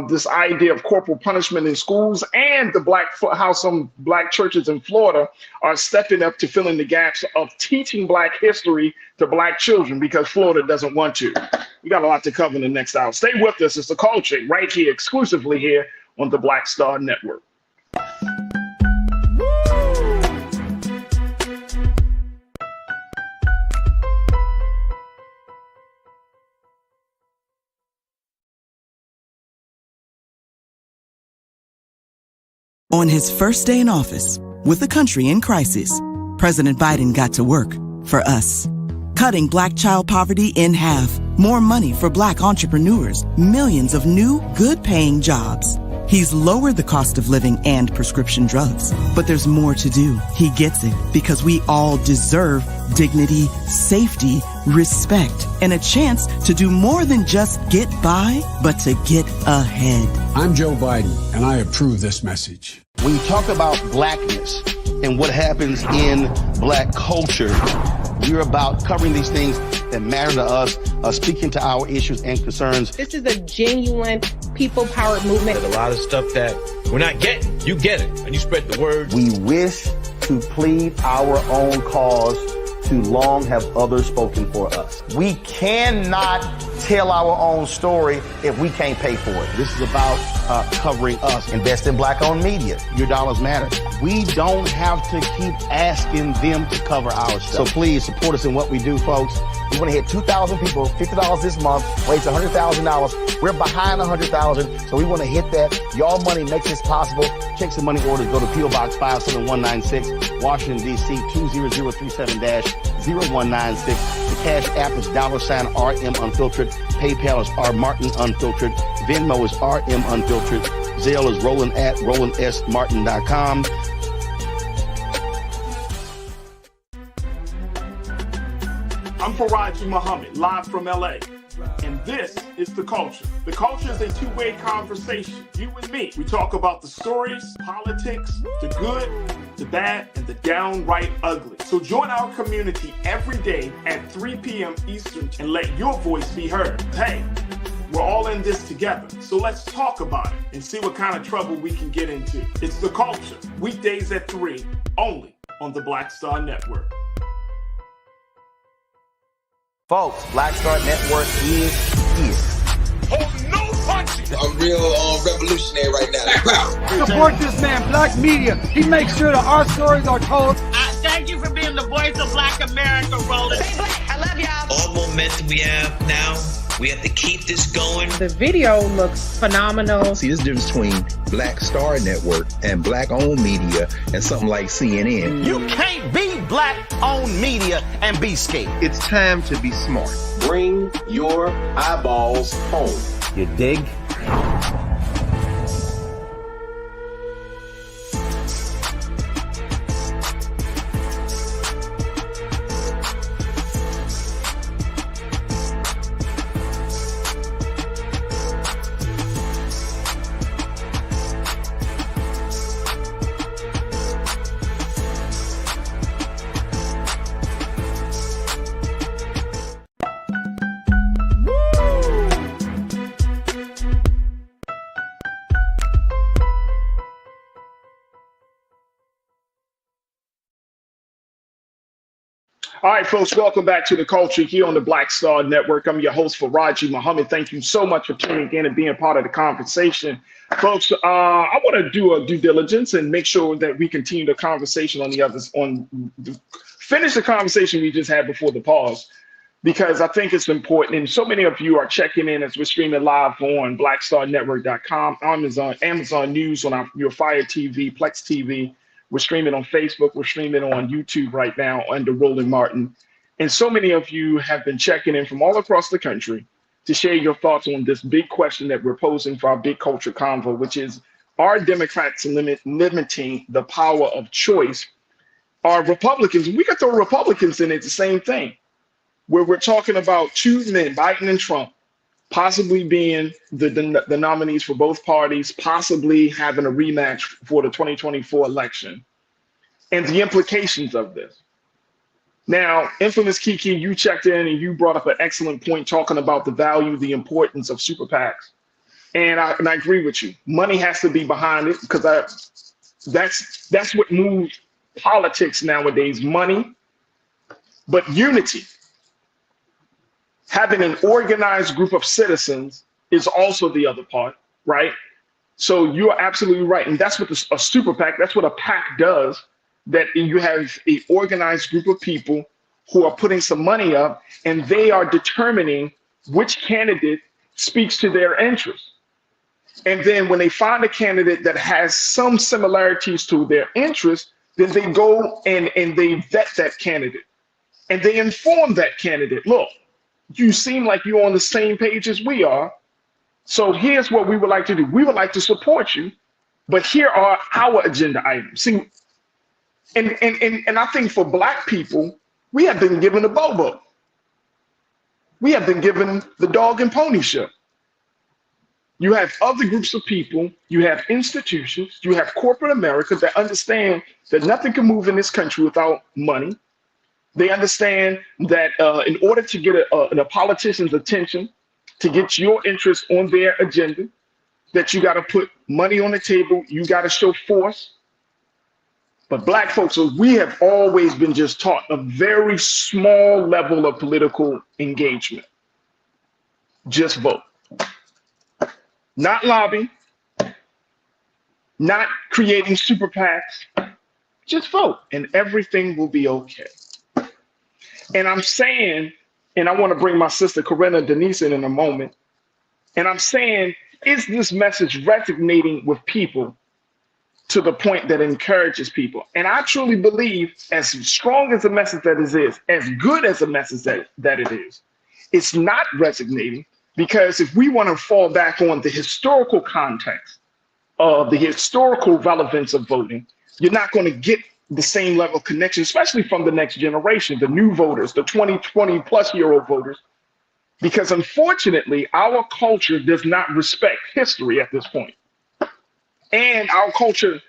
this idea of corporal punishment in schools, and how some Black churches in Florida are stepping up to fill in the gaps of teaching Black history to Black children, because Florida doesn't want to. We got a lot to cover in the next hour. Stay with us. It's The Culture right here, exclusively here on the Black Star Network. On his first day in office, with the country in crisis, President Biden got to work for us. Cutting Black child poverty in half, more money for Black entrepreneurs, millions of new, good-paying jobs. He's lowered the cost of living and prescription drugs. But there's more to do. He gets it, because we all deserve dignity, safety, respect, and a chance to do more than just get by, but to get ahead. I'm Joe Biden, and I approve this message. When you talk about Blackness, and what happens in black culture. We're about covering these things that matter to us, speaking to our issues and concerns. This is a genuine people-powered movement. There's a lot of stuff that we're not getting. You get it, and you spread the word. We wish to plead our own cause. Too long have others spoken for us. We cannot tell our own story if we can't pay for it. This is about covering us. Invest in black-owned media. Your dollars matter. We don't have to keep asking them to cover our stuff. So please support us in what we do, folks. We want to hit 2,000 people, $50 this month, raise $100,000. We're behind 100,000, so we want to hit that. Your money makes this possible. Check some money orders. Go to P.O. Box 57196, Washington, D.C. 20037-0196. The Cash App is $RM Unfiltered. PayPal is R Martin Unfiltered. Venmo is RM Unfiltered. Zelle is roland@rolandsmartin.com. I'm Farajii Muhammad, live from LA. And this is The Culture. The Culture is a two-way conversation. You and me. We talk about the stories, politics, the good, the bad, and the downright ugly. So join our community every day at 3 p.m. Eastern and let your voice be heard. Hey, we're all in this together. So let's talk about it and see what kind of trouble we can get into. It's The Culture, weekdays at 3, only on the Black Star Network. Folks, Black Star Network is here. Oh, no punching! I'm real revolutionary right now. Support this man, Black Media. He makes sure that our stories are told. Thank you for being the voice of Black America, Roland. Stay black. I love y'all. All momentum we have now, we have to keep this going. The video looks phenomenal. See, this difference between Black Star Network and black-owned media and something like CNN. You can't be black-owned media and be scared. It's time to be smart. Bring your eyeballs home. You dig? All right, folks, welcome back to The Culture here on the Black Star Network. I'm your host, Farajii Muhammad. Thank you so much for tuning in and being part of the conversation. Folks, I want to do a due diligence and make sure that we continue the conversation on the others, finish the conversation we just had before the pause, because I think it's important. And so many of you are checking in as we're streaming live on blackstarnetwork.com, Amazon News, on your Fire TV, Plex TV. We're streaming on Facebook. We're streaming on YouTube right now under Roland Martin. And so many of you have been checking in from all across the country to share your thoughts on this big question that we're posing for our big culture convo, which is, are Democrats limiting the power of choice? Are Republicans, we could throw Republicans in it, the same thing, where we're talking about two men, Biden and Trump, possibly being the nominees for both parties, possibly having a rematch for the 2024 election, and the implications of this. Now, infamous Kiki, you checked in and you brought up an excellent point talking about the value, the importance of super PACs. And I agree with you. Money has to be behind it, because that's what moves politics nowadays, money, but unity. Having an organized group of citizens is also the other part, right? So you're absolutely right. And that's what a super PAC, that's what a PAC does, that you have an organized group of people who are putting some money up, and they are determining which candidate speaks to their interests. And then when they find a candidate that has some similarities to their interests, then they go and they vet that candidate. And they inform that candidate, look, you seem like you're on the same page as we are. So here's what we would like to do. We would like to support you, but here are our agenda items. See, and I think for Black people, we have been given the bobo. We have been given the dog and pony show. You have other groups of people, you have institutions, you have corporate America that understand that nothing can move in this country without money. They understand that in order to get a politician's attention, to get your interest on their agenda, that you got to put money on the table, you got to show force. But Black folks, we have always been just taught a very small level of political engagement. Just vote. Not lobby, not creating super PACs, just vote and everything will be okay. And I'm saying, and I want to bring my sister Corinna Denise in a moment, and I'm saying, is this message resonating with people to the point that encourages people? And I truly believe, as strong as a message that it is, as good as a message that it is, it's not resonating, because if we want to fall back on the historical context of the historical relevance of voting, you're not going to get the same level of connection, especially from the next generation, the new voters, the 20 plus year old voters, because unfortunately, our culture does not respect history at this point. And our culture,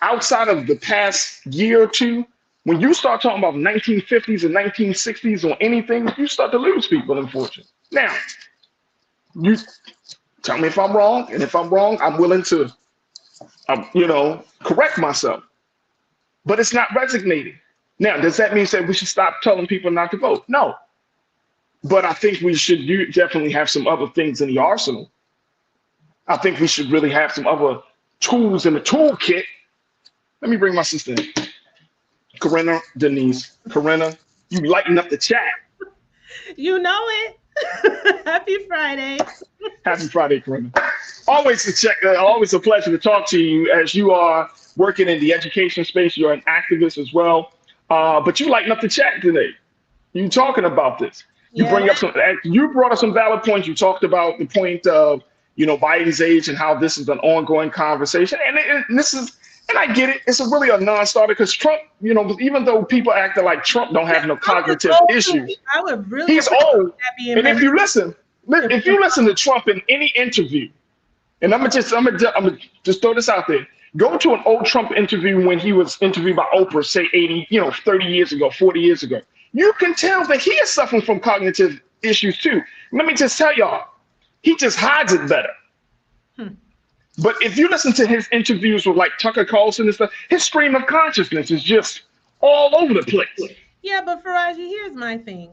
outside of the past year or two, when you start talking about 1950s and 1960s or anything, you start to lose people, unfortunately. Now, you tell me if I'm wrong, and if I'm wrong, I'm willing to, correct myself. But it's not resonating. Now, does that mean that we should stop telling people not to vote? No. But I think we should definitely have some other things in the arsenal. I think we should really have some other tools in the toolkit. Let me bring my sister in. Corinna Denise. Corinna, you lighten up the chat. You know it. Happy Friday. Happy Friday, Corinna. Always a pleasure to talk to you, as you are working in the education space. You're an activist as well. But you lighten up the chat today. You talking about this. You brought up some valid points. You talked about the point of, Biden's age and how this is an ongoing conversation. And I get it. It's really a non-starter, because Trump, even though people acting like Trump don't have no cognitive issues, he's old. And if you listen to Trump in any interview, and I'm gonna just throw this out there. Go to an old Trump interview when he was interviewed by Oprah, say 30 years ago, 40 years ago. You can tell that he is suffering from cognitive issues too. Let me just tell y'all, he just hides it better. But if you listen to his interviews with like Tucker Carlson and stuff, his stream of consciousness is just all over the place. Yeah, but Farajii, here's my thing.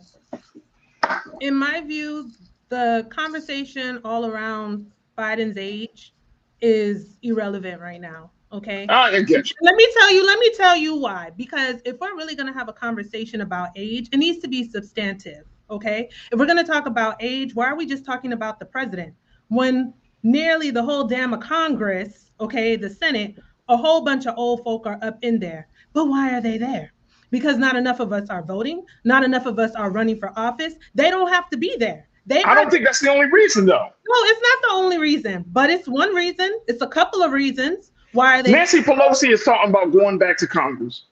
In my view, the conversation all around Biden's age is irrelevant right now. Okay. I get you. Let me tell you why. Because if we're really going to have a conversation about age, it needs to be substantive. Okay. If we're going to talk about age, why are we just talking about the president when nearly the whole damn of Congress, okay, the Senate, a whole bunch of old folk are up in there? But why are they there? Because not enough of us are voting. Not enough of us are running for office. They don't have to be there. I don't think that's the only reason, though. No, it's not the only reason, but it's one reason. It's a couple of reasons. Why are they? Nancy Pelosi is talking about going back to Congress.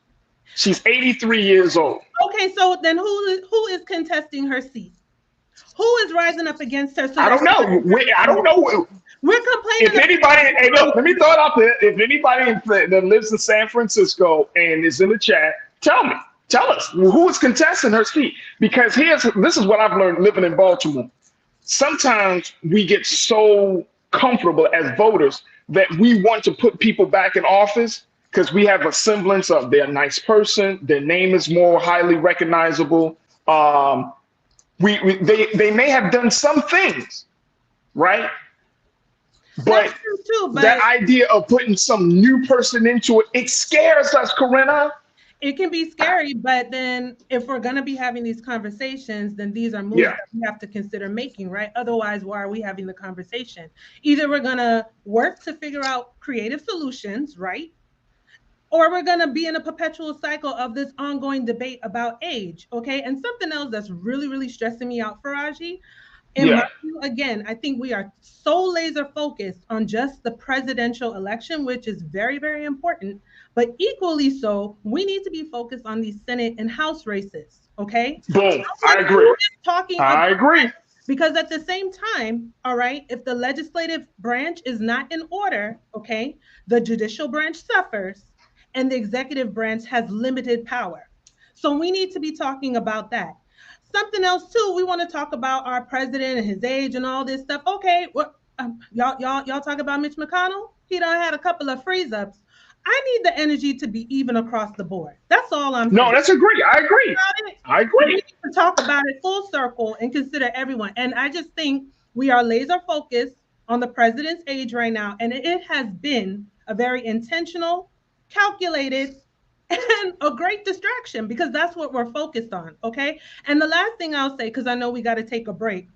She's 83 years old. Okay, so then who is contesting her seat? Who is rising up against her? So I don't know. I don't know. We're complaining. If anybody, hey, look, let me throw it out there. If anybody that lives in San Francisco and is in the chat, tell us who is contesting her seat. Because this is what I've learned living in Baltimore. Sometimes we get so comfortable as voters that we want to put people back in office because we have a semblance of they're a nice person, their name is more highly recognizable. They may have done some things, right? But that idea of putting some new person into it scares us, Corinna. It can be scary, but then if we're going to be having these conversations, then these are moves that we have to consider making, right? Otherwise, why are we having the conversation? Either we're going to work to figure out creative solutions, right? Or we're going to be in a perpetual cycle of this ongoing debate about age, okay? And something else that's really, really stressing me out, Farajii, in my view, again, I think we are so laser focused on just the presidential election, which is very, very important. But equally so, we need to be focused on these Senate and House races, okay? Boom. I agree. I agree. Because at the same time, all right, if the legislative branch is not in order, okay, the judicial branch suffers and the executive branch has limited power. So we need to be talking about that. Something else too, we want to talk about our president and his age and all this stuff. Okay, well, y'all talk about Mitch McConnell? He done had a couple of freeze-ups. I need the energy to be even across the board. That's all I'm saying. No, that's agree. I agree. I agree. We need to talk about it full circle and consider everyone. And I just think we are laser focused on the president's age right now. And it has been a very intentional, calculated, and a great distraction because that's what we're focused on. Okay. And the last thing I'll say, because I know we got to take a break.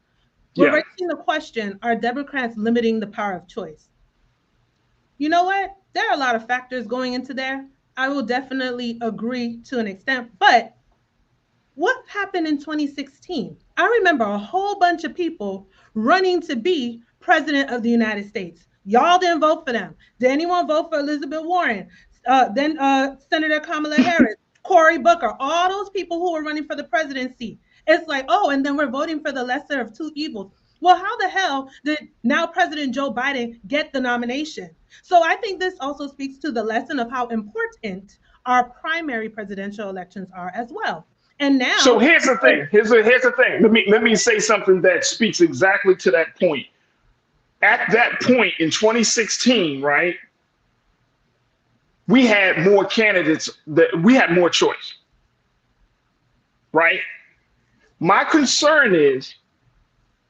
We're raising the question, are Democrats limiting the power of choice? You know what? There are a lot of factors going into there. I will definitely agree to an extent, but what happened in 2016? I remember a whole bunch of people running to be president of the United States. Y'all didn't vote for them. Did anyone vote for Elizabeth Warren? Then Senator Kamala Harris, Cory Booker, all those people who were running for the presidency. It's like, oh, and then we're voting for the lesser of two evils. Well, how the hell did now President Joe Biden get the nomination? So I think this also speaks to the lesson of how important our primary presidential elections are as well. And now, so here's the thing. Here's the thing. Let me say something that speaks exactly to that point. At that point in 2016, right, we had more candidates, we had more choice, right? My concern is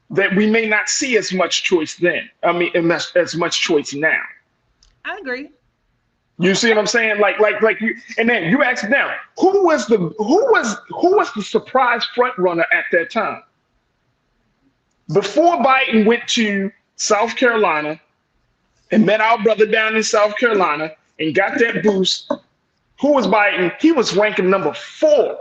that we may not see as much choice then. I mean, as much choice now. I agree. You see what I'm saying? Like you, and then you ask now, who was the surprise front runner at that time? Before Biden went to South Carolina and met our brother down in South Carolina and got that boost, who was Biden? He was ranking number 4.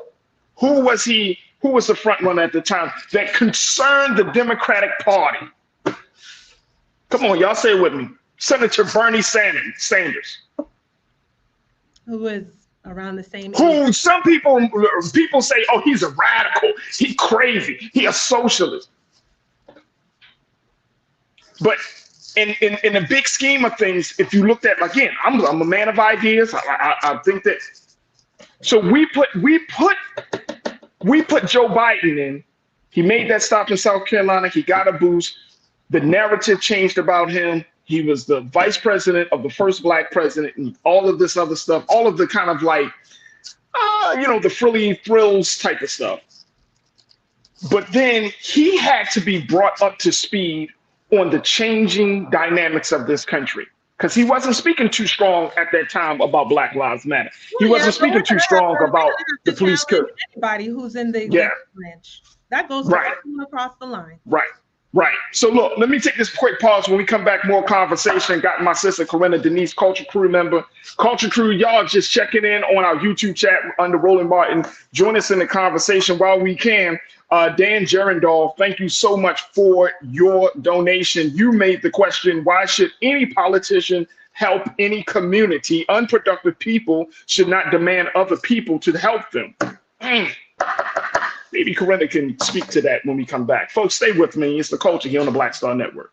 Who was he? Who was the front runner at the time that concerned the Democratic Party? Come on, y'all say it with me. Senator Bernie Sanders. Who was around the same age. Who some people say, oh, he's a radical. He's crazy. He a socialist. But in the big scheme of things, if you looked at, again, I'm a man of ideas. I think that. So we put Joe Biden in. He made that stop in South Carolina. He got a boost. The narrative changed about him. He was the vice president of the first black president and all of this other stuff, all of the kind of like, the frilly thrills type of stuff. But then he had to be brought up to speed on the changing dynamics of this country. Because he wasn't speaking too strong at that time about Black Lives Matter. He wasn't speaking too strong about the police code. Anybody who's in the branch. That goes right across the line. Right. So look, let me take this quick pause. When we come back, more conversation. Got my sister Corinna Denise, Culture Crew member. Culture Crew, y'all just checking in on our YouTube chat under Roland Martin. Join us in the conversation while we can. Dan Gerendal, thank you so much for your donation. You made the question, why should any politician help any community? Unproductive people should not demand other people to help them. Maybe Corinna can speak to that when we come back. Folks, stay with me. It's The Culture here on the Black Star Network.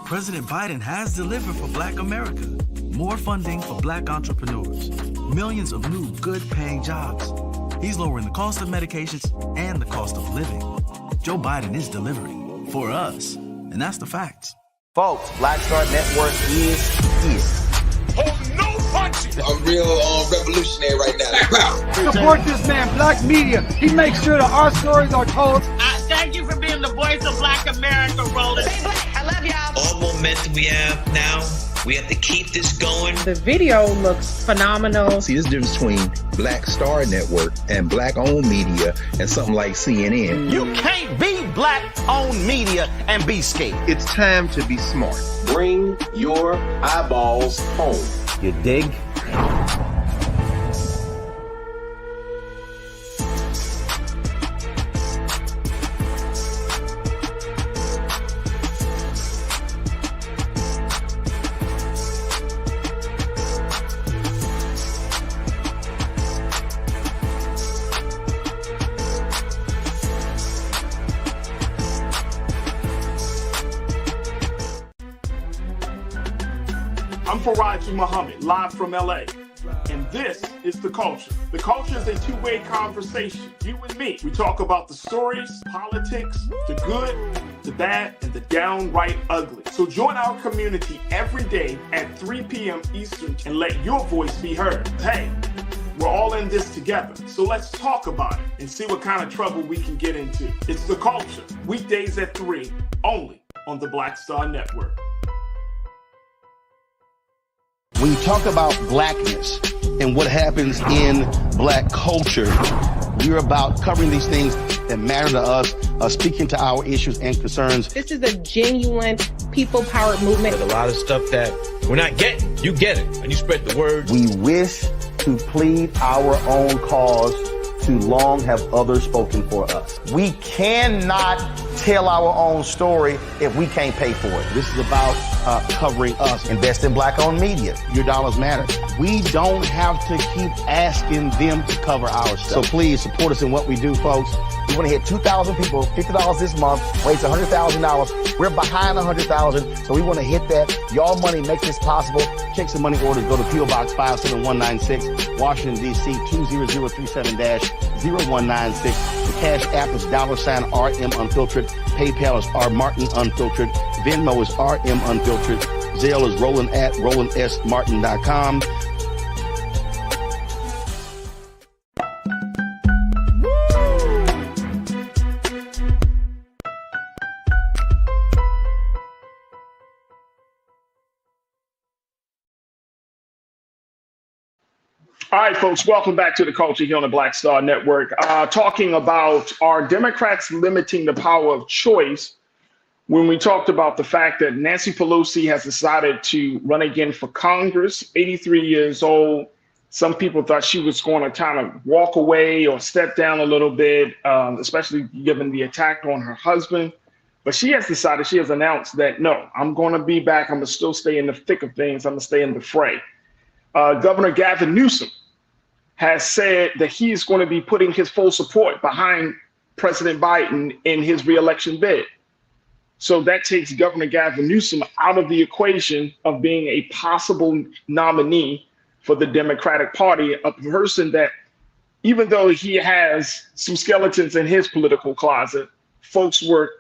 President Biden has delivered for Black America. More funding for Black entrepreneurs. Millions of new good-paying jobs. He's lowering the cost of medications and the cost of living. Joe Biden is delivering for us, and that's the facts. Folks, Black Star Network is here. Oh, no punches! I'm real revolutionary right now. Support this man, Black Media. He makes sure that our stories are told. Thank you for being the voice of Black America, Roland. Stay black. I love y'all. All momentum we have now, we have to keep this going. The video looks phenomenal. See, there's a difference between Black Star Network and Black-owned media and something like CNN. You can't be Black-owned media and be scared. It's time to be smart. Bring your eyeballs home. You dig? Farajii Muhammad, live from LA. And this is The Culture. The Culture is a two-way conversation. You and me. We talk about the stories, politics, the good, the bad, and the downright ugly. So join our community every day at 3 p.m. Eastern and let your voice be heard. Hey, we're all in this together. So let's talk about it and see what kind of trouble we can get into. It's The Culture, weekdays at 3, only on the Black Star Network. When you talk about blackness and what happens in black culture, we're about covering these things that matter to us, speaking to our issues and concerns. This is a genuine people-powered movement. There's a lot of stuff that we're not getting. You get it, and you spread the word. We wish to plead our own cause. Too long have others spoken for us. We cannot tell our own story if we can't pay for it. This is about covering us. Invest in black-owned media. Your dollars matter. We don't have to keep asking them to cover our stuff. So please support us in what we do, folks. We want to hit 2,000 people, $50 this month, raise $100,000. We're behind 100,000, so we want to hit that. Y'all money makes this possible. Check some money orders. Go to P.O. Box 57196, Washington, D.C. 20037-0196. The Cash App is $RM Unfiltered. PayPal is R Martin Unfiltered. Venmo is RM Unfiltered. Zelle is Roland at RolandSMartin.com. All right, folks, welcome back to The Culture here on the Black Star Network. Talking about, are Democrats limiting the power of choice, when we talked about the fact that Nancy Pelosi has decided to run again for Congress, 83 years old. Some people thought she was going to kind of walk away or step down a little bit, especially given the attack on her husband. But she has decided, she has announced that, no, I'm going to be back. I'm going to still stay in the thick of things. I'm going to stay in the fray. Governor Gavin Newsom has said that he is going to be putting his full support behind President Biden in his reelection bid. So that takes Governor Gavin Newsom out of the equation of being a possible nominee for the Democratic Party, a person that, even though he has some skeletons in his political closet, folks were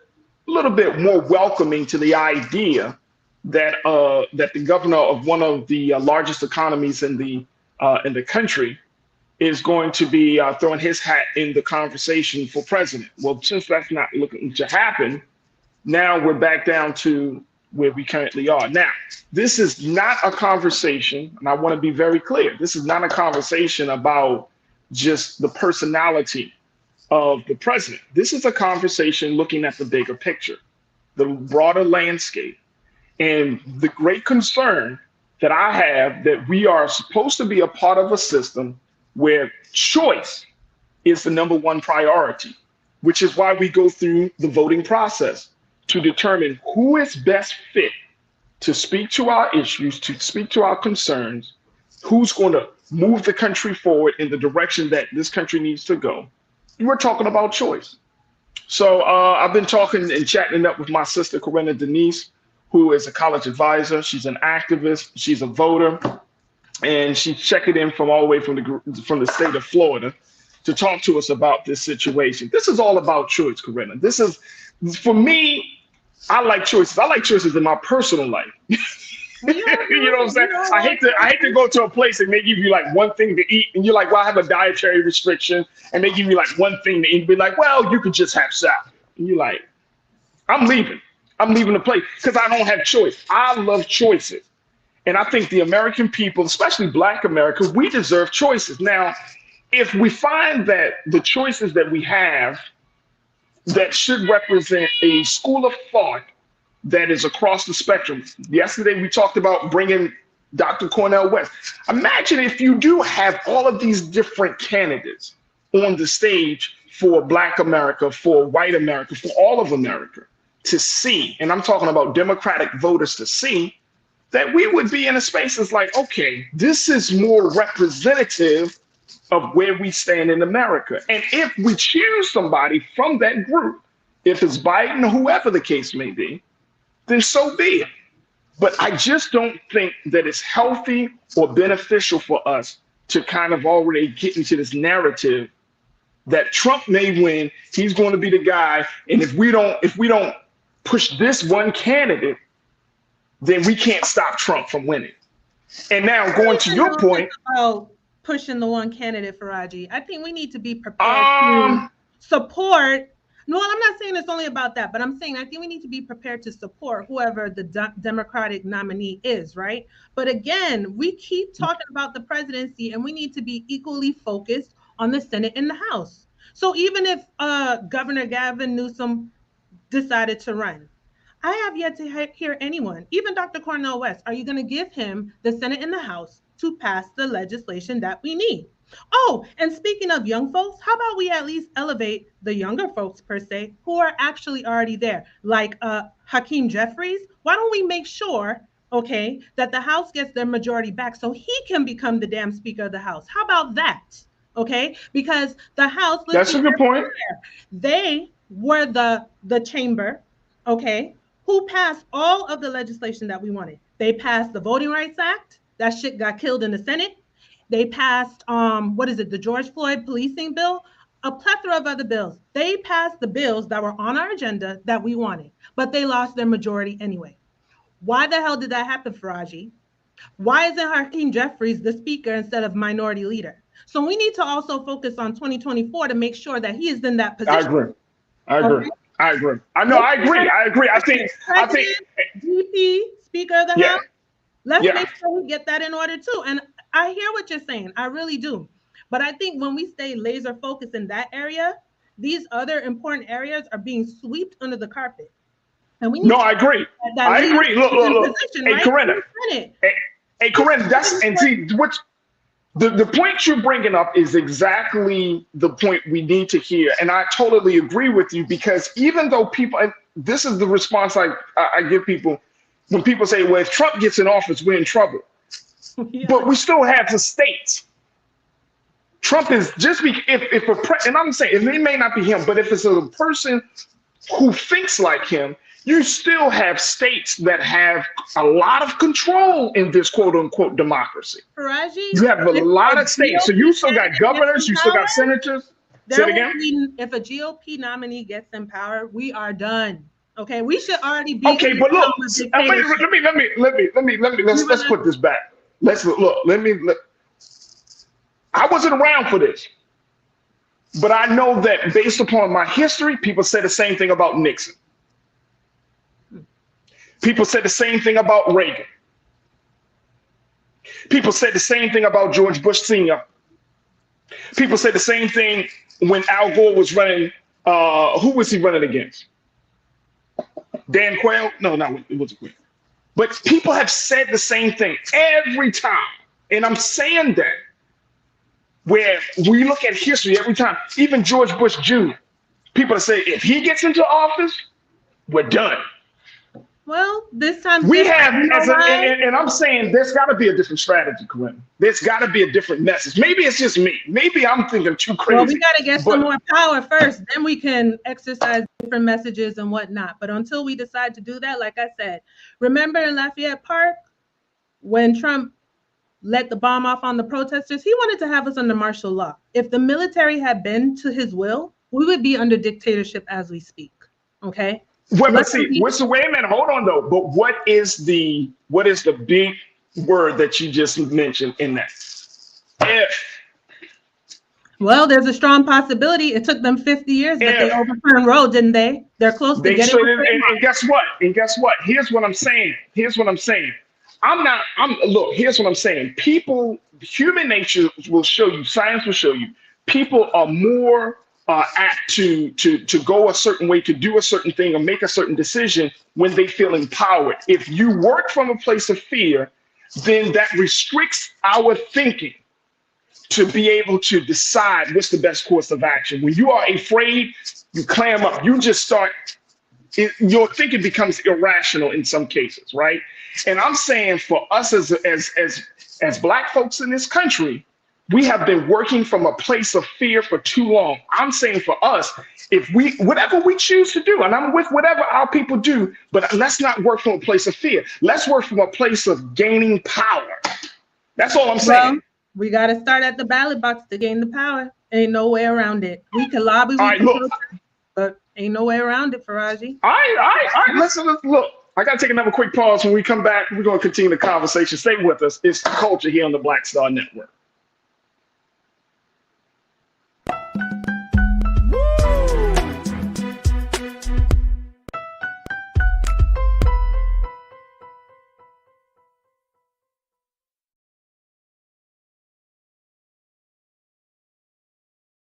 a little bit more welcoming to the idea that that the governor of one of the largest economies in the country is going to be throwing his hat in the conversation for president. Well, since that's not looking to happen, now we're back down to where we currently are. Now, this is not a conversation, and I want to be very clear, this is not a conversation about just the personality of the president. This is a conversation looking at the bigger picture, the broader landscape. And the great concern that I have, that we are supposed to be a part of a system where choice is the number one priority, which is why we go through the voting process to determine who is best fit to speak to our issues, to speak to our concerns, who's going to move the country forward in the direction that this country needs to go. We're talking about choice. So I've been talking and chatting up with my sister, Corinna Denise, who is a college advisor. She's an activist. She's a voter. And she's checking in from all the way from the state of Florida to talk to us about this situation. This is all about choice, Corinna. This is, for me, I like choices. I like choices in my personal life. You know what I'm saying? I hate to go to a place and they give you like one thing to eat and you're like, well, I have a dietary restriction, and they give you like one thing to eat and be like, well, you could just have salad. And you're like, I'm leaving the place because I don't have choice. I love choices. And I think the American people, especially Black America, we deserve choices. Now, if we find that the choices that we have that should represent a school of thought that is across the spectrum. Yesterday, we talked about bringing Dr. Cornel West. Imagine if you do have all of these different candidates on the stage for Black America, for white America, for all of America to see, and I'm talking about Democratic voters to see, that we would be in a space that's like, okay, this is more representative of where we stand in America. And if we choose somebody from that group, if it's Biden or whoever the case may be, then so be it. But I just don't think that it's healthy or beneficial for us to kind of already get into this narrative that Trump may win. He's going to be the guy. And if we don't push this one candidate, then we can't stop Trump from winning. And now going to your point about pushing the one candidate, Farajii, I think we need to be prepared to support. No, I'm not saying it's only about that, but I'm saying I think we need to be prepared to support whoever the Democratic nominee is, right? But again, we keep talking about the presidency, and we need to be equally focused on the Senate and the House. So even if Governor Gavin Newsom decided to run, I have yet to hear anyone, even Dr. Cornel West, are you going to give him the Senate and the House to pass the legislation that we need? Oh, and speaking of young folks, how about we at least elevate the younger folks, per se, who are actually already there, like Hakeem Jeffries? Why don't we make sure, okay, that the House gets their majority back so he can become the damn Speaker of the House? How about that? Okay, because the House, that's a good point. They were the chamber, okay, who passed all of the legislation that we wanted. They passed the Voting Rights Act. That shit got killed in the Senate. They passed, the George Floyd policing bill, a plethora of other bills. They passed the bills that were on our agenda that we wanted, but they lost their majority anyway. Why the hell did that happen, Farajii? Why isn't Hakeem Jeffries the speaker instead of minority leader? So we need to also focus on 2024 to make sure that he is in that position. I agree. I agree. I think VP, Speaker of the House, let's make sure we get that in order too. And I hear what you're saying. I really do. But I think when we stay laser focused in that area, these other important areas are being swept under the carpet. And we need I agree. I agree. Look. Hey, Corinna. Hey, Corinna, the point you're bringing up is exactly the point we need to hear. And I totally agree with you, because even though people, and this is the response I give people when people say, well, if Trump gets in office, we're in trouble. But we still have the states. Trump is and I'm saying, it may not be him, but if it's a person who thinks like him, you still have states that have a lot of control in this quote unquote democracy. Farajii, you have a lot of states. So you still got governors, you still got senators. Say it again. If a GOP nominee gets in power, we are done. Okay, we should already be. Okay, but look, let's put this back. I wasn't around for this, but I know that based upon my history, people say the same thing about Nixon. People said the same thing about Reagan. People said the same thing about George Bush Sr. People said the same thing when Al Gore was running. Who was he running against? Dan Quayle? No, it wasn't Quayle. But people have said the same thing every time. And I'm saying that where we look at history every time, even George Bush Jr., people say, if he gets into office, we're done. Well, this time we have, and I'm saying there's got to be a different strategy, Corinne. There's got to be a different message. Maybe it's just me. Maybe I'm thinking too crazy. Well, we got to get some more power first. Then we can exercise different messages and whatnot. But until we decide to do that, like I said, remember in Lafayette Park when Trump let the bomb off on the protesters? He wanted to have us under martial law. If the military had been to his will, we would be under dictatorship as we speak. Okay. Well, but see, wait a minute, hold on though. But what is the big word that you just mentioned in that? If. Well, there's a strong possibility. It took them 50 years, but they overturned Roe, didn't they? They're close to getting it. And guess what? Here's what I'm saying. Here's what I'm saying. Here's what I'm saying. Human nature will show you, science will show you, people are more apt to go a certain way, to do a certain thing or make a certain decision when they feel empowered. If you work from a place of fear, then that restricts our thinking to be able to decide what's the best course of action. When you are afraid, you clam up, you just start, your thinking becomes irrational in some cases, right? And I'm saying for us as Black folks in this country, we have been working from a place of fear for too long. I'm saying for us, if we, whatever we choose to do, and I'm with whatever our people do, but let's not work from a place of fear. Let's work from a place of gaining power. That's all I'm saying. Well, we got to start at the ballot box to gain the power. Ain't no way around it. We can lobby, but ain't no way around it, Farajii. All right. Listen, look. I got to take another quick pause. When we come back, we're going to continue the conversation. Stay with us. It's The Culture here on the Black Star Network.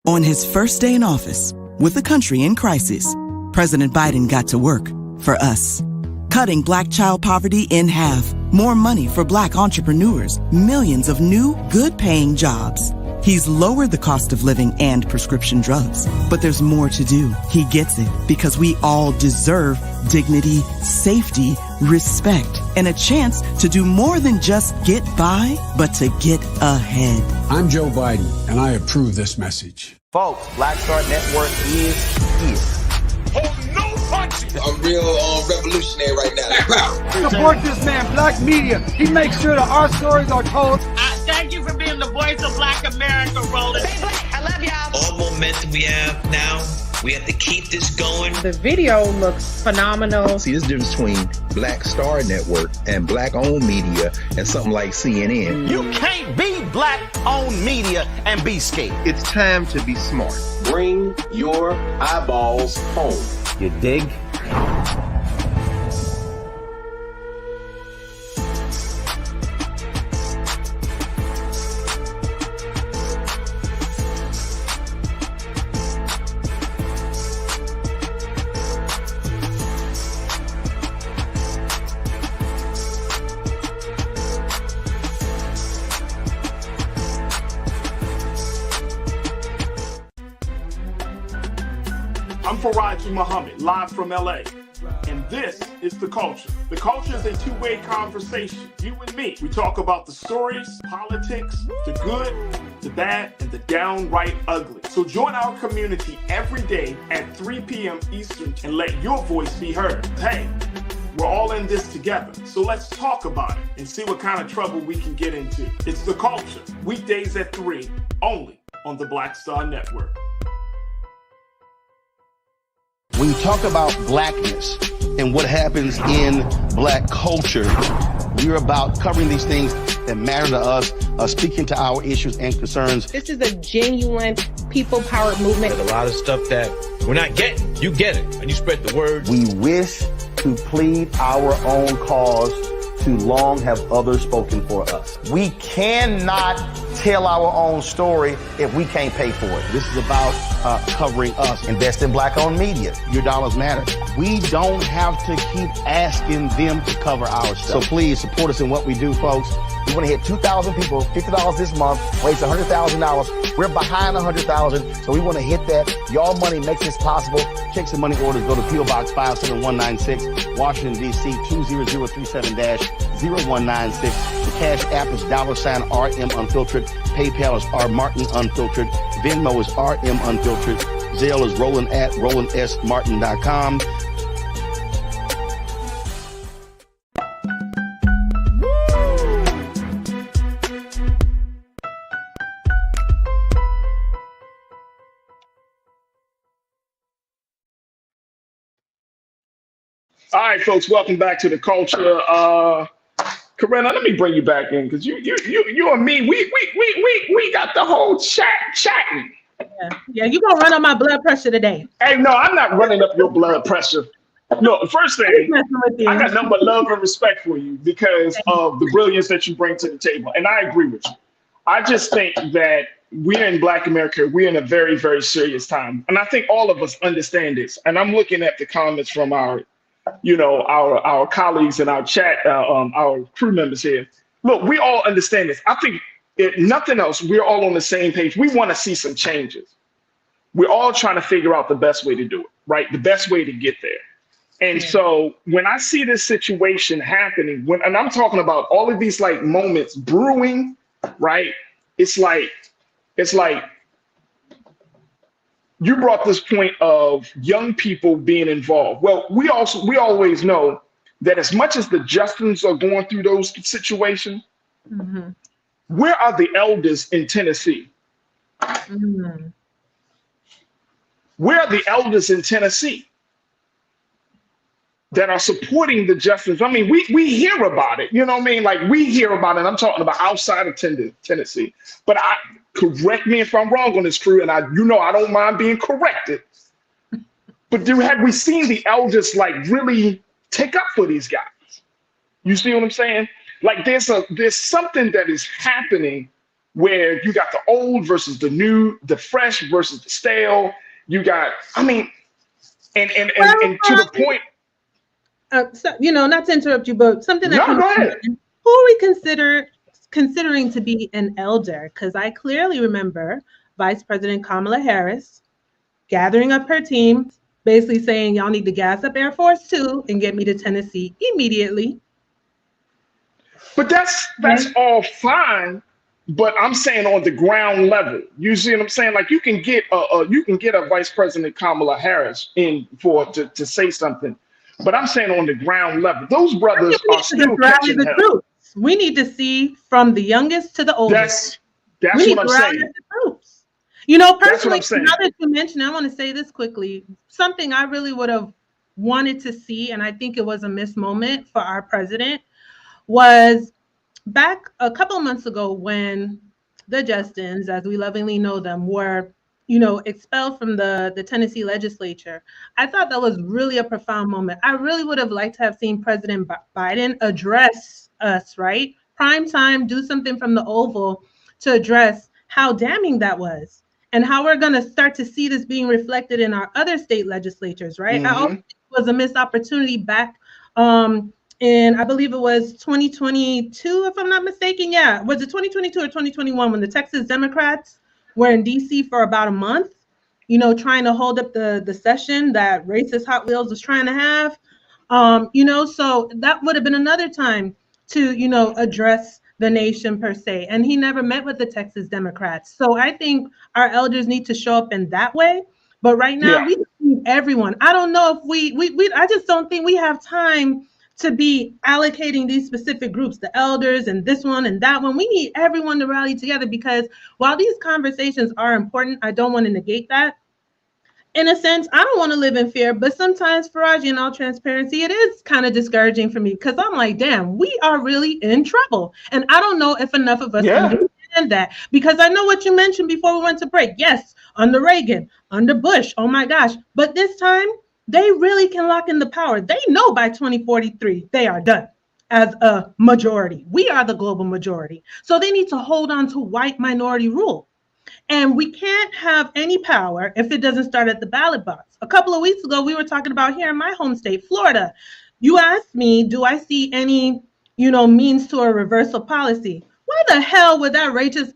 On his first day in office, with the country in crisis, President Biden got to work for us. Cutting Black child poverty in half, more money for Black entrepreneurs, millions of new, good-paying jobs. He's lowered the cost of living and prescription drugs. But there's more to do. He gets it because we all deserve dignity, safety, respect, and a chance to do more than just get by, but to get ahead. I'm Joe Biden, and I approve this message. Folks, Black Star Network is here. Oh, no punches! I'm real revolutionary right now. Support this man, Black media. He makes sure that our stories are told. Thank you for being the voice of Black America, Roland. Stay black. I love y'all. All momentum we have now, we have to keep this going. The video looks phenomenal. See, there's a difference between Black Star Network and Black-owned media and something like CNN. You can't be Black-owned media and be scared. It's time to be smart. Bring your eyeballs home. You dig? I'm Farajii Muhammad, live from LA. And this is The Culture. The Culture is a two-way conversation. You and me. We talk about the stories, politics, the good, the bad, and the downright ugly. So join our community every day at 3 p.m. Eastern and let your voice be heard. Hey, we're all in this together. So let's talk about it and see what kind of trouble we can get into. It's The Culture. Weekdays at 3, only on the Black Star Network. When you talk about blackness and what happens in Black culture, we're about covering these things that matter to us, speaking to our issues and concerns. This is a genuine people-powered movement. There's a lot of stuff that we're not getting. You get it, and you spread the word. We wish to plead our own cause. Too long have others spoken for us. We cannot tell our own story if we can't pay for it. This is about covering us. Invest in Black-owned media. Your dollars matter. We don't have to keep asking them to cover our stuff. So please support us in what we do, folks. We want to hit 2,000 people, $50 this month, raise $100,000. We're behind 100,000, so we want to hit that. Y'all money makes this possible. Check some money orders. Go to P.O. Box 57196, Washington, D.C. 20037-0196. The Cash App is $RM Unfiltered. PayPal is R Martin Unfiltered. Venmo is RM Unfiltered. Zelle is Roland at RolandSMartin.com. All right, folks, welcome back to The Culture. Corinna, let me bring you back in because you and me, we got the whole chatting. Yeah, you're gonna run up my blood pressure today. Hey, no, I'm not running up your blood pressure. No, the first thing, I got nothing but love and respect for you because of the brilliance that you bring to the table. And I agree with you. I just think that we're in Black America, we're in a very, very serious time. And I think all of us understand this. And I'm looking at the comments from our colleagues in our chat, our crew members here. Look, we all understand this. I think if nothing else, we're all on the same page. We want to see some changes. We're all trying to figure out the best way to do it, right? The best way to get there. And so when I see this situation happening, and I'm talking about all of these like moments brewing, right? It's like it's like you brought this point of young people being involved. Well, we always know that as much as the Justins are going through those situations, where are the elders in Tennessee? Where are the elders in Tennessee that are supporting the Justins? I mean, we hear about it, you know what I mean? Like, we hear about it. I'm talking about outside of Tennessee. But correct me if I'm wrong on this, crew, and I don't mind being corrected. But have we seen the elders like really take up for these guys? You see what I'm saying? Like, there's something that is happening where you got the old versus the new, the fresh versus the stale. You got, I mean, and to the point. So, not to interrupt you, but something that go ahead. Who are we considering to be an elder? Because I clearly remember Vice President Kamala Harris gathering up her team, basically saying, y'all need to gas up Air Force 2 and get me to Tennessee immediately. But that's all fine. But I'm saying on the ground level, you see what I'm saying? Like, you can get a Vice President Kamala Harris in to say something. But I'm saying on the ground level, those brothers are still catching hell. Troops. We need to see from the youngest to the oldest. That's what I'm saying. Personally, now that you mentioned, I want to say this quickly. Something I really would have wanted to see, and I think it was a missed moment for our president, was back a couple of months ago when the Justins, as we lovingly know them, were expelled from the Tennessee legislature. I thought that was really a profound moment. I really would have liked to have seen President Biden address us, right? Prime time, do something from the Oval to address how damning that was and how we're going to start to see this being reflected in our other state legislatures, right? I also think it was a missed opportunity back in, I believe it was 2022, if I'm not mistaken. Yeah, was it 2022 or 2021 when the Texas Democrats were in DC for about a month, trying to hold up the session that racist Hot Wheels was trying to have, so that would have been another time to, address the nation per se. And he never met with the Texas Democrats. So I think our elders need to show up in that way. But right now, we need everyone. I don't know if I just don't think we have time to be allocating these specific groups, the elders and this one and that one. We need everyone to rally together, because while these conversations are important, I don't want to negate that. In a sense, I don't want to live in fear, but sometimes, Farajii, in all transparency, it is kind of discouraging for me, because I'm like, damn, we are really in trouble. And I don't know if enough of us understand that, because I know what you mentioned before we went to break. Yes, under Reagan, under Bush, oh my gosh. But this time, they really can lock in the power. They know by 2043, they are done as a majority. We are the global majority. So they need to hold on to white minority rule. And we can't have any power if it doesn't start at the ballot box. A couple of weeks ago, we were talking about here in my home state, Florida. You asked me, do I see any, means to a reversal policy? Why the hell would that racist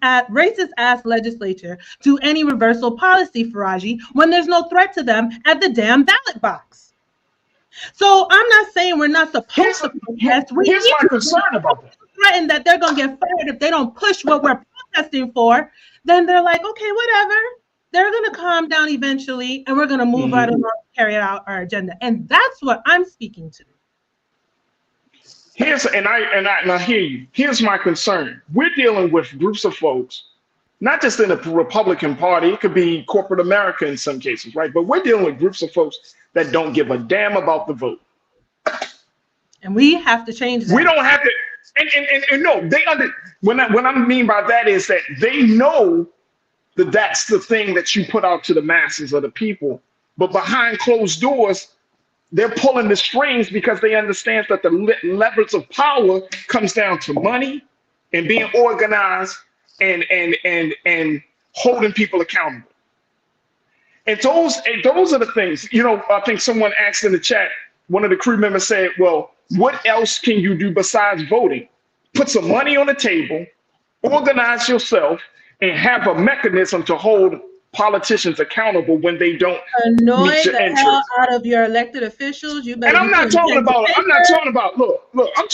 ass legislature do any reversal policy, Farajii, when there's no threat to them at the damn ballot box? So I'm not saying we're not supposed to protest. Here's my concern about that. Threaten that they're going to get fired if they don't push what we're protesting for. Then they're like, okay, whatever. They're going to calm down eventually, and we're going to move right along and carry out our agenda. And that's what I'm speaking to. I hear you. Here's my concern. We're dealing with groups of folks, not just in the Republican Party. It could be corporate America in some cases, right? But we're dealing with groups of folks that don't give a damn about the vote. And we have to change that. We don't have to. And no, what I mean by that is that they know that that's the thing that you put out to the masses of the people. But behind closed doors, they're pulling the strings because they understand that the levers of power comes down to money and being organized and holding people accountable. And those are the things, I think someone asked in the chat, one of the crew members said, well, what else can you do besides voting? Put some money on the table, organize yourself, and have a mechanism to hold politicians accountable when they don't annoy meet your the interests. hell out of your elected officials. You better. And I'm not talking about. Look. I'm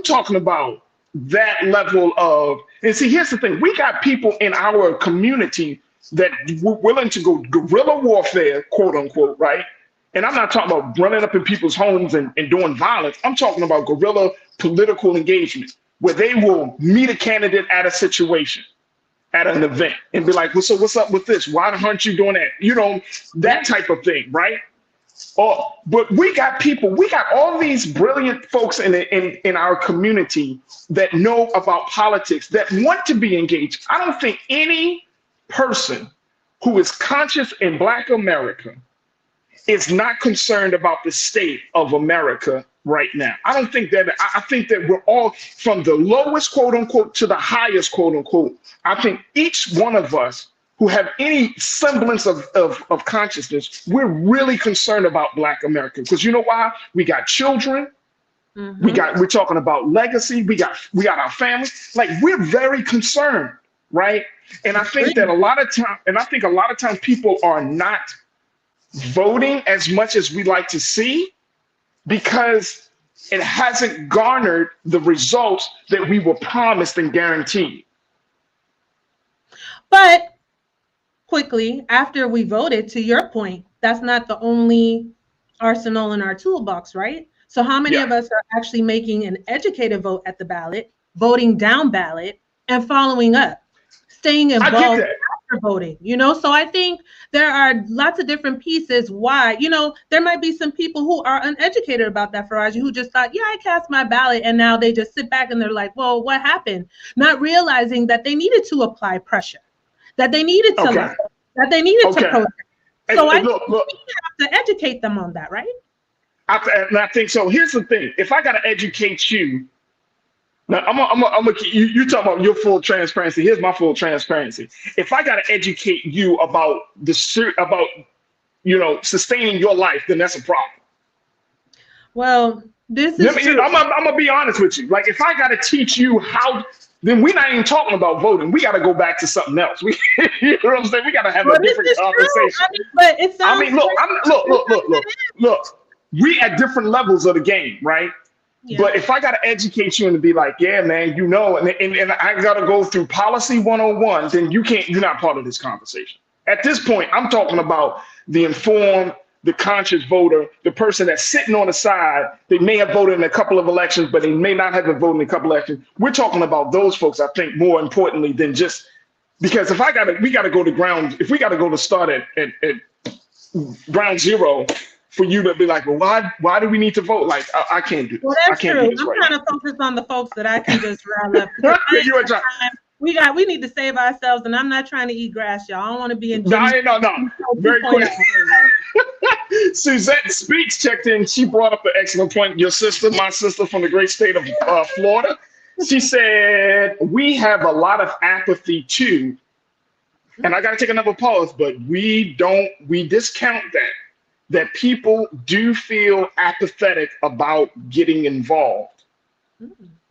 talking about that level of, and see, here's the thing. We got people in our community that were willing to go guerrilla warfare, quote unquote, right? And I'm not talking about running up in people's homes and doing violence. I'm talking about guerrilla political engagement, where they will meet a candidate at a situation, at an event, and be like, well, so what's up with this? Why aren't you doing that? You know, that type of thing, right? But we got all these brilliant folks in our community that know about politics, that want to be engaged. I don't think any person who is conscious in Black America is not concerned about the state of America right now. I don't think that. I think that we're all, from the lowest quote unquote to the highest quote unquote. I think each one of us who have any semblance of consciousness, we're really concerned about Black America, because you know why? We got children. We're talking about legacy. We got our family. Like, we're very concerned, right? And I think that a lot of times people are not voting as much as we like to see, because it hasn't garnered the results that we were promised and guaranteed. But quickly, after we voted, to your point, that's not the only arsenal in our toolbox, right? So how many of us are actually making an educated vote at the ballot, voting down ballot, and following up, staying involved after voting, you know? So I think there are lots of different pieces why, you know, there might be some people who are uneducated about that, Farajii, who just thought, yeah, I cast my ballot, and now they just sit back and they're like, well, what happened? Not realizing that they needed to apply pressure, that they needed to learn, that they needed to protest. So I think we have to educate them on that, right? I think so. Here's the thing: if I got to educate you, now you talking about your full transparency. Here's my full transparency. If I got to educate you about sustaining your life, then that's a problem. Well, this is true. I'm gonna be honest with you. Like, if I got to teach you how, then we're not even talking about voting. We got to go back to something else. You know what I'm saying? We got to have a different conversation. But it sounds. Look. We at different levels of the game, right? Yeah. But if I got to educate you and to be like, yeah, man, you know, and I got to go through policy 101, then you're not part of this conversation. At this point, I'm talking about the informed, the conscious voter, the person that's sitting on the side. They may have voted in a couple of elections, but they may not have voted in a couple of elections. We're talking about those folks, I think, more importantly than just, because if we got to go to ground, if we got to go to start at ground zero, for you to be like, well, why do we need to vote? Like, I can't do this. Well, that's true. I'm trying to focus on the folks that I can just rile up. We need to save ourselves, and I'm not trying to eat grass, y'all. I don't want to be in. No. Very quick. Suzette Speaks checked in. She brought up an excellent point. Your sister, my sister from the great state of Florida, she said, we have a lot of apathy too. And I got to take another pause, but we discount that people do feel apathetic about getting involved.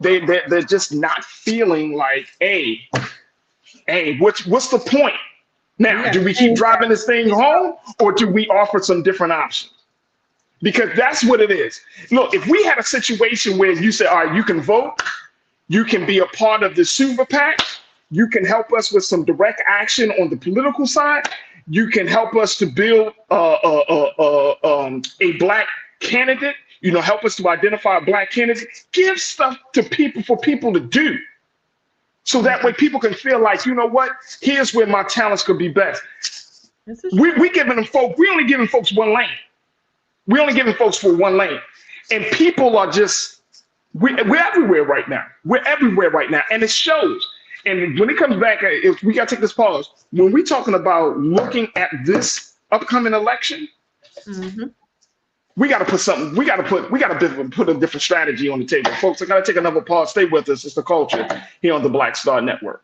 They're just not feeling like, hey, what's the point? Now, do we keep driving this thing home, or do we offer some different options? Because that's what it is. Look, if we had a situation where you say, all right, you can vote, you can be a part of the super PAC, you can help us with some direct action on the political side, you can help us to build a Black candidate, help us to identify a Black candidate, give stuff to people for people to do. So that way people can feel like, you know what, here's where my talents could be best. We only giving folks one lane. We only giving folks for one lane. And people are just, we're everywhere right now. We're everywhere right now. And it shows. And when it comes back, if we got to take this pause, when we're talking about looking at this upcoming election, we got to put something, we got to put a different strategy on the table. Folks, I got to take another pause. Stay with us. It's The Culture here on the Black Star Network.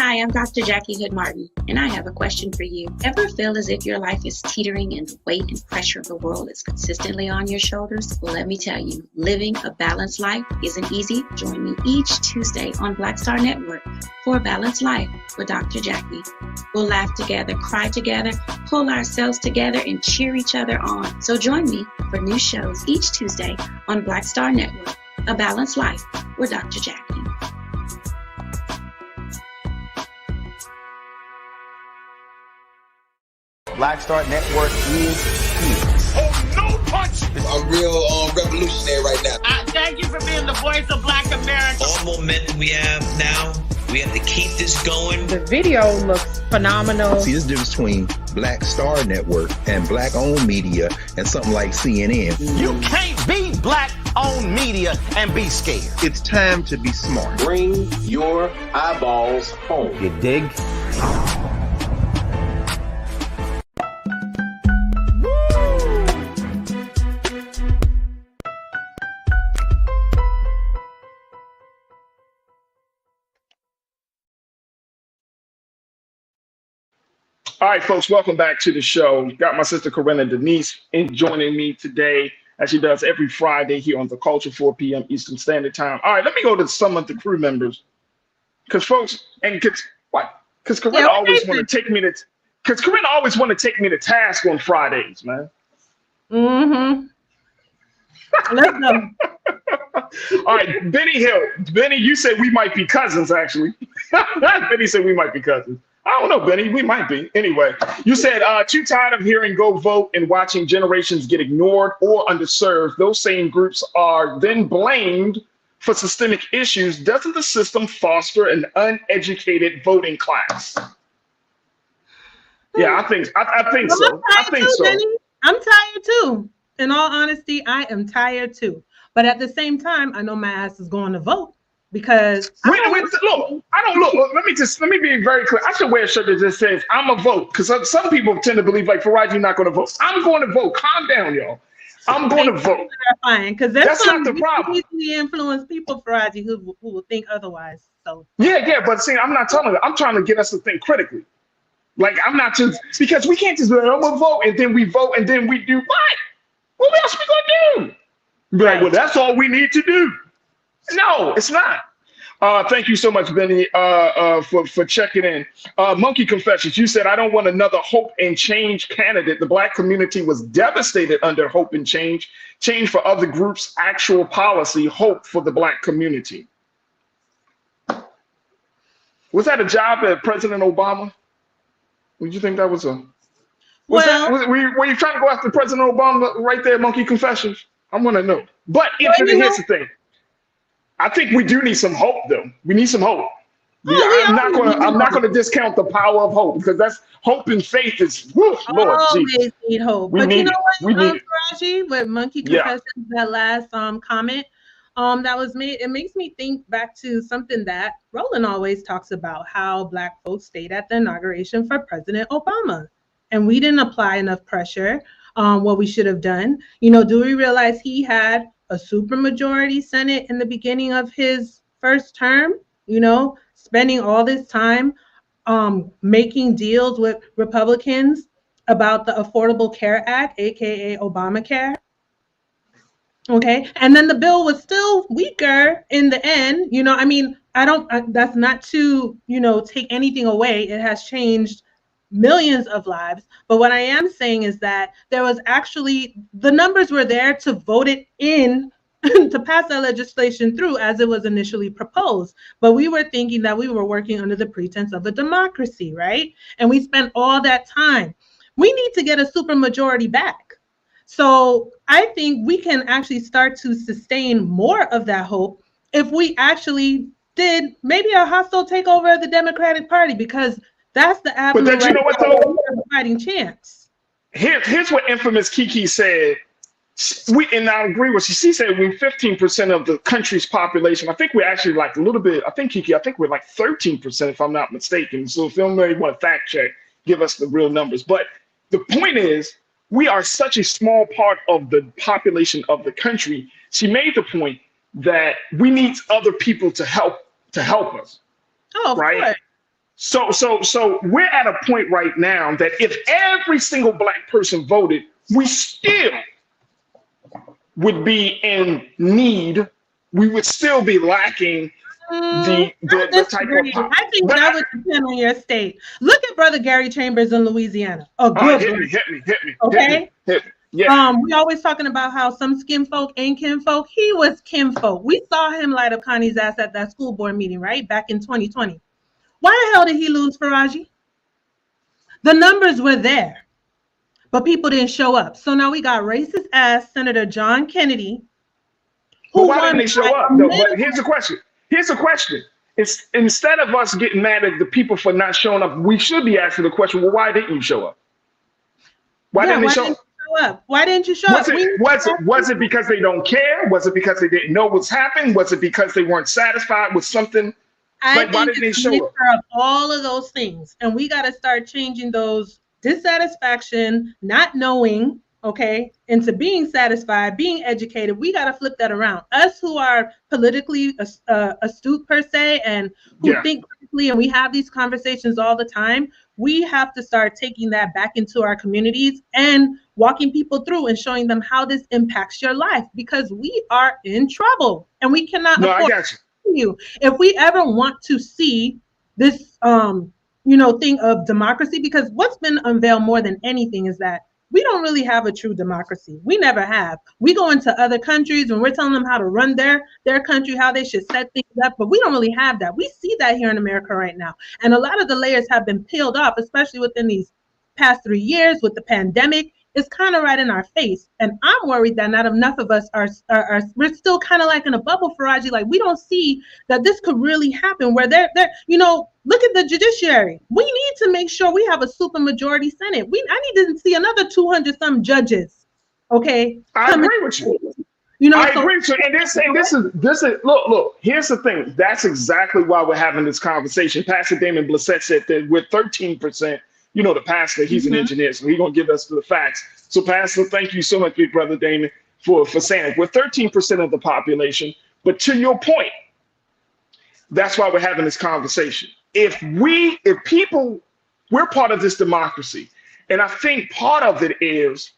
Hi, I'm Dr. Jackie Hood Martin, and I have a question for you. Ever feel as if your life is teetering and the weight and pressure of the world is consistently on your shoulders? Well, let me tell you, living a balanced life isn't easy. Join me each Tuesday on Black Star Network for A Balanced Life with Dr. Jackie. We'll laugh together, cry together, pull ourselves together, and cheer each other on. So join me for new shows each Tuesday on Black Star Network, A Balanced Life with Dr. Jackie. Black Star Network is here. Oh, no punch! I'm real revolutionary right now. Thank you for being the voice of Black America. All momentum we have now, we have to keep this going. The video looks phenomenal. See, there's a difference between Black Star Network and Black-owned media and something like CNN. You can't be Black-owned media and be scared. It's time to be smart. Bring your eyeballs home. You dig? All right, folks, welcome back to the show. Got my sister Corinna Denise joining me today, as she does every Friday here on The Culture, 4 p.m. Eastern Standard Time. All right, let me go to some of the crew members. Because folks, and because Corinna always want to take me to task on Fridays, man. Mm-hmm. Let's go. All right, Benny Hill. Benny, you said we might be cousins, actually. Benny said we might be cousins. I don't know, Benny. We might be. Anyway, you said too tired of hearing go vote and watching generations get ignored or underserved. Those same groups are then blamed for systemic issues. Doesn't the system foster an uneducated voting class? Yeah, I think so. I think so. Benny. I'm tired too. In all honesty, I am tired too. But at the same time, I know my ass is going to vote. Because look, let me be very clear. I should wear a shirt that just says I'm a vote, because some people tend to believe like Farajii not going to vote. I'm going to vote. Calm down, y'all. I'm going to vote. Fine, because that's not the problem. Easily influence people, Farajii, who will think otherwise. So yeah, but see, I'm not telling you. I'm trying to get us to think critically. Like I'm not just because we can't just be like, I'm gonna vote and then we vote and then we do what? What else we gonna do? Be like, well, that's all we need to do. No, it's not. Thank you so much, Benny, for checking in. Monkey Confessions, you said, I don't want another Hope and Change candidate. The Black community was devastated under Hope and Change. Change for other groups, actual policy, hope for the Black community. Was that a job at President Obama? Would you think that was a... were you trying to go after President Obama right there, Monkey Confessions? I want to know. But here's the thing. I think we do need some hope, though. We need some hope. I'm not gonna discount the power of hope, because that's hope and faith is Lord. Always need hope. But you know what, Farajii, with Monkey Confessions, that last comment that was made, it makes me think back to something that Roland always talks about, how Black folks stayed at the inauguration for President Obama, and we didn't apply enough pressure. What we should have done. You know, do we realize he had a supermajority Senate in the beginning of his first term? You know, spending all this time making deals with Republicans about the Affordable Care Act, aka Obamacare. Okay, and then the bill was still weaker in the end. You know, I mean, that's not to, you know, take anything away. It has changed millions of lives. But what I am saying is that there was actually, the numbers were there to vote it in, to pass that legislation through as it was initially proposed. But we were thinking that we were working under the pretense of a democracy, right? And we spent all that time. We need to get a supermajority back. So I think we can actually start to sustain more of that hope if we actually did maybe a hostile takeover of the Democratic Party, because that's the avenue. But then, you know what, though? Fighting chance. Here's what infamous Kiki said. And I agree with you. She said we're 15% of the country's population. I think we're actually like a little bit. I think, Kiki, we're like 13%, if I'm not mistaken. So if anybody want to fact check, give us the real numbers. But the point is, we are such a small part of the population of the country. She made the point that we need other people to help us. Oh, right. Course. So we're at a point right now that if every single black person voted, we still would be in need. We would still be lacking the type of. I think that would depend on your state. Look at Brother Gary Chambers in Louisiana. Hit me. Okay. Hit me. Yeah. We always talking about how some skin folk ain't kinfolk. He was kinfolk. We saw him light up Connie's ass at that school board meeting, right? Back in 2020. Why the hell did he lose, Farajii? The numbers were there, but people didn't show up. So now we got racist ass Senator John Kennedy. Why didn't they show up? No, but here's the question. It's instead of us getting mad at the people for not showing up, we should be asking the question, well, why didn't you show up? Why didn't they show up? Why didn't you show up? Was it because they don't care? Was it because they didn't know what's happened? Was it because they weren't satisfied with something? Why didn't they show up? Of all of those things, and we got to start changing those dissatisfaction, not knowing, okay, into being satisfied, being educated. We got to flip that around. Us who are politically astute per se, and who think critically, and we have these conversations all the time. We have to start taking that back into our communities and walking people through and showing them how this impacts your life, because we are in trouble and we cannot afford to continue. If we ever want to see this, thing of democracy, because what's been unveiled more than anything is that we don't really have a true democracy. We never have. We go into other countries and we're telling them how to run their country, how they should set things up, but we don't really have that. We see that here in America right now. And a lot of the layers have been peeled off, especially within these past 3 years with the pandemic. It's kind of right in our face. And I'm worried that not enough of us are we're still kind of like in a bubble, Farajii. Like, we don't see that this could really happen where they're look at the judiciary. We need to make sure we have a super majority Senate. I need to see another 200 some judges. Okay. I agree with you. I agree with you. And this is look, here's the thing. That's exactly why we're having this conversation. Pastor Damon Blissett said that we're 13%. The pastor, he's an engineer, so he's going to give us the facts. So, Pastor, thank you so much, big brother Damon, for saying it. We're 13% of the population. But to your point, that's why we're having this conversation. If people, we're part of this democracy. And I think part of it is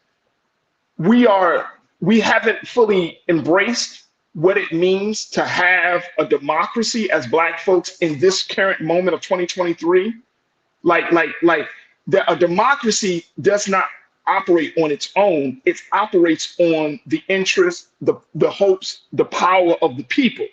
we haven't fully embraced what it means to have a democracy as Black folks in this current moment of 2023. A democracy does not operate on its own. It operates on the interests, the hopes, the power of the people,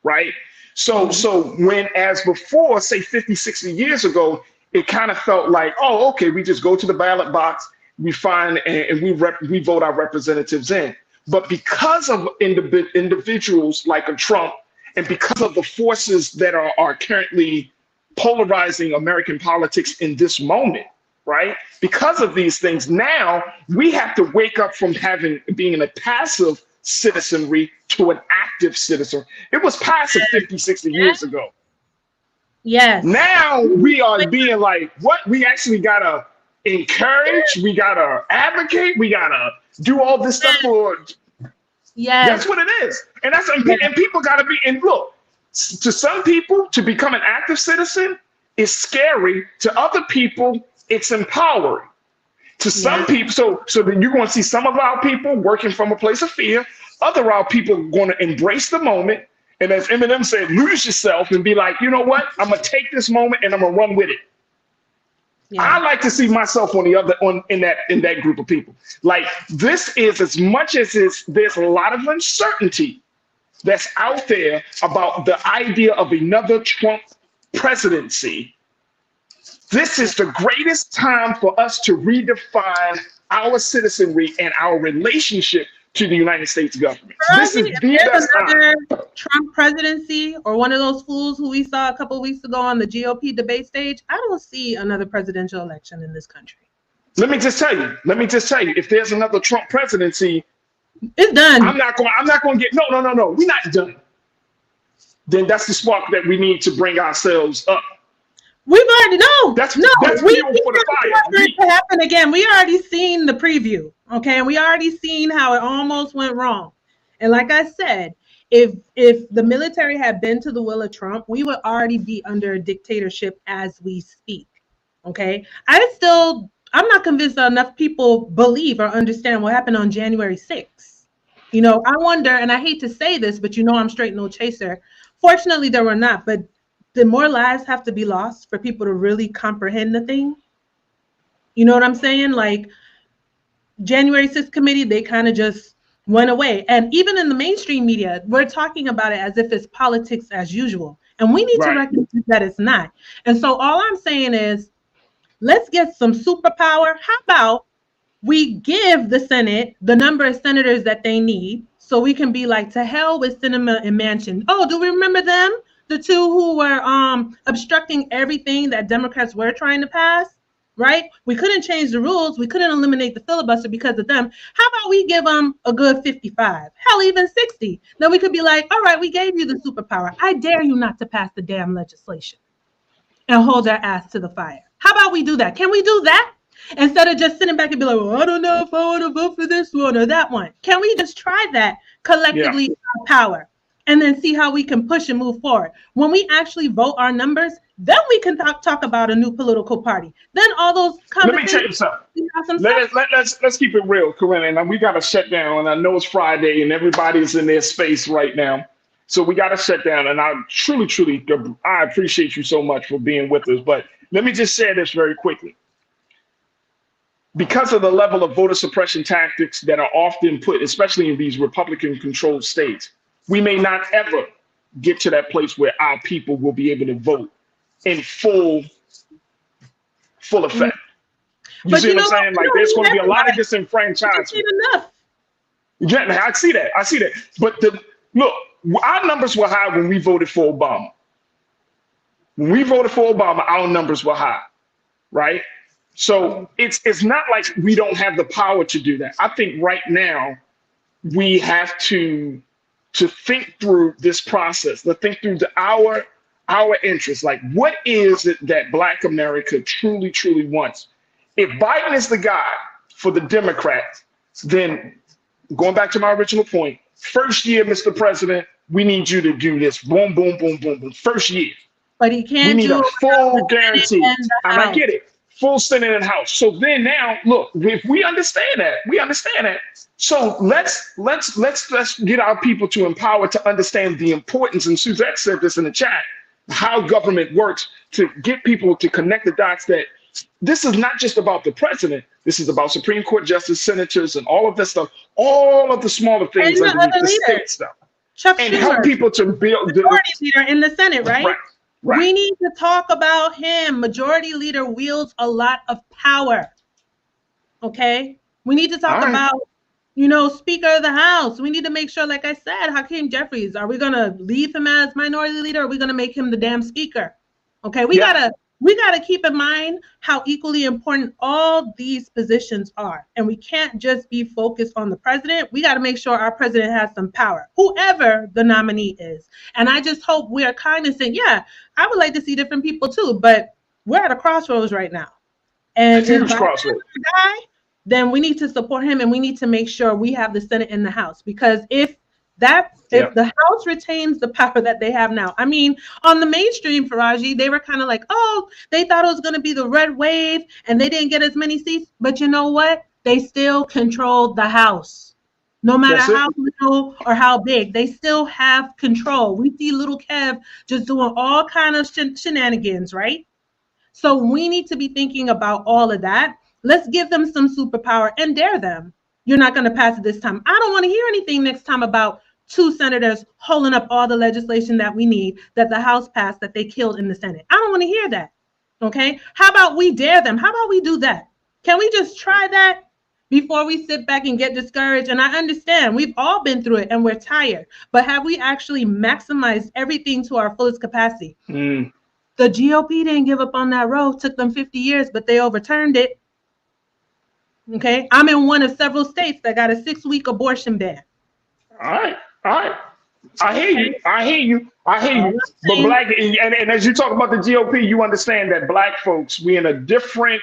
right? So when, as before, say 50, 60 years ago, it kind of felt like, oh, okay, we just go to the ballot box, we find and we vote our representatives in. But because of individuals like a Trump, and because of the forces that are currently polarizing American politics in this moment, right? Because of these things, now we have to wake up from being a passive citizenry to an active citizen. It was passive 50, 60 years ago. Yes. Now we are being like, what? We actually gotta encourage, we gotta advocate, we gotta do all this stuff for. Yes. That's what it is. And people gotta be, and look, to some people, to become an active citizen is scary. To other people, it's empowering. To some people, so then you're going to see some of our people working from a place of fear. Other of our people are going to embrace the moment. And as Eminem said, lose yourself and be like, you know what? I'm going to take this moment and I'm going to run with it. Yeah. I like to see myself in that group of people. Like, this is, as much as there's a lot of uncertainty that's out there about the idea of another Trump presidency. This is the greatest time for us to redefine our citizenry and our relationship to the United States government. This is the best time. Trump presidency, or one of those fools who we saw a couple of weeks ago on the GOP debate stage, I don't see another presidential election in this country. Let me just tell you, if there's another Trump presidency, it's done. I'm not going to get, no, we're not done. Then that's the spark that we need to bring ourselves up. We've already That's fuel for the fire. To happen again. We already seen the preview, okay? And we already seen how it almost went wrong. And like I said, if the military had been to the will of Trump, we would already be under a dictatorship as we speak. Okay. I'm not convinced that enough people believe or understand what happened on January 6th. You know, I wonder, and I hate to say this, but you know, I'm straight no chaser. Fortunately, there were not, but did more lives have to be lost for people to really comprehend the thing? You know what I'm saying? Like January 6th committee, they kind of just went away. And even in the mainstream media, we're talking about it as if it's politics as usual. And we need to recognize that it's not. And so all I'm saying is, let's get some superpower. How about we give the Senate the number of senators that they need so we can be like, to hell with Sinema and Manchin. Oh, do we remember them? The two who were obstructing everything that Democrats were trying to pass, right? We couldn't change the rules. We couldn't eliminate the filibuster because of them. How about we give them a good 55, hell, even 60? Then we could be like, all right, we gave you the superpower. I dare you not to pass the damn legislation and hold our ass to the fire. How about we do that? Can we do that? Instead of just sitting back and be like, well, I don't know if I want to vote for this one or that one. Can we just try that collectively in our power and then see how we can push and move forward? When we actually vote our numbers, then we can talk about a new political party. Then all those conversations. Let me tell you something. Let's keep it real, Corinne. And we got to shut down. And I know it's Friday and everybody's in their space right now. So we got to shut down. And I truly, I appreciate you so much for being with us. But let me just say this very quickly. Because of the level of voter suppression tactics that are often put, especially in these Republican-controlled states, we may not ever get to that place where our people will be able to vote in full effect. You see what I'm saying? Like, there's going to be a lot of disenfranchisement. Yeah, I see that. But look, our numbers were high when we voted for Obama. When we voted for Obama, our numbers were high, right? So it's not like we don't have the power to do that. I think right now we have to think through this process, to think through our interests. Like, what is it that Black America truly wants? If Biden is the guy for the Democrats, then going back to my original point, first year, Mr. President, we need you to do this. Boom, boom, boom, boom, boom. First year. But he can't. We need a full guarantee. And I get it. Full Senate and House. So then now, look, if we understand that. So let's get our people to empower to understand the importance. And Suzette said this in the chat, how government works, to get people to connect the dots that this is not just about the president. This is about Supreme Court justice, senators, and all of that stuff, all of the smaller things underneath the state stuff. Chuck and Schumer, help people to build the majority leader in the Senate, right? Right. We need to talk about him. Majority leader wields a lot of power. Okay? We need to talk about, Speaker of the House. We need to make sure, like I said, Hakeem Jeffries, are we going to leave him as minority leader, or are we going to make him the damn speaker? Okay, we gotta keep in mind how equally important all these positions are. And we can't just be focused on the president. We got to make sure our president has some power, whoever the nominee is. And I just hope we are kind of saying, yeah, I would like to see different people too, but we're at a crossroads right now. And if Biden's the guy, then we need to support him, and we need to make sure we have the Senate and the House. Because if the House retains the power that they have now, I mean, on the mainstream, Farajii, they were kind of like, oh, they thought it was going to be the red wave and they didn't get as many seats. But you know what? They still controlled the House. No matter how little or how big, they still have control. We see little Kev just doing all kind of shenanigans, right? So we need to be thinking about all of that. Let's give them some superpower and dare them. You're not going to pass it this time. I don't want to hear anything next time about 2 senators holding up all the legislation that we need, that the House passed, that they killed in the Senate. I don't want to hear that. Okay? How about we dare them? How about we do that? Can we just try that before we sit back and get discouraged? And I understand we've all been through it and we're tired, but have we actually maximized everything to our fullest capacity? The GOP didn't give up on that road. Took them 50 years, but they overturned it. Okay, I'm in one of several states that got a 6-week abortion ban. All right. I hear you. But Black, and as you talk about the GOP, you understand that Black folks, we in a different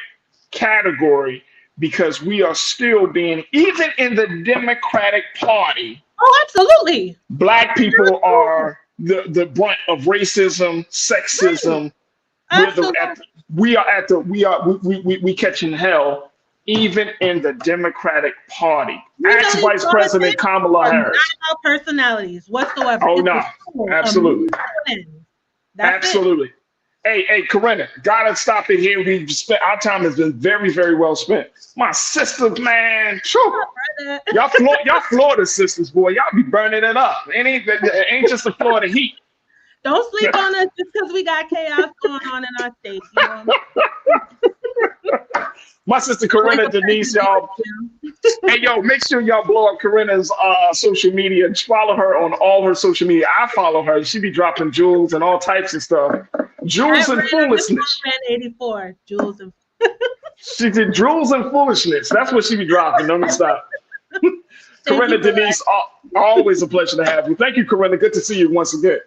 category because we are still being, even in the Democratic Party, Oh, absolutely. Black people are the brunt of racism, sexism. We catching hell even in the Democratic Party. Ask Vice President Kamala Harris. Not about personalities whatsoever. Oh no, absolutely, absolutely. Hey, Corinna, gotta stop it here. We spent our time has been very, very well spent. My sisters, man, y'all Florida sisters, boy, y'all be burning it up. It ain't just the Florida heat. Don't sleep on us just because we got chaos going on in our state. You know? My sister Corinna Denise, y'all. Hey, yo, make sure y'all blow up Corinna's social media. Just follow her on all her social media. I follow her. She be dropping jewels and all types of stuff. Jewels and foolishness. 84. Jewels and. She did jewels and foolishness. That's what she be dropping. Don't stop. Corinna Denise, always a pleasure to have you. Thank you, Corinna. Good to see you once again.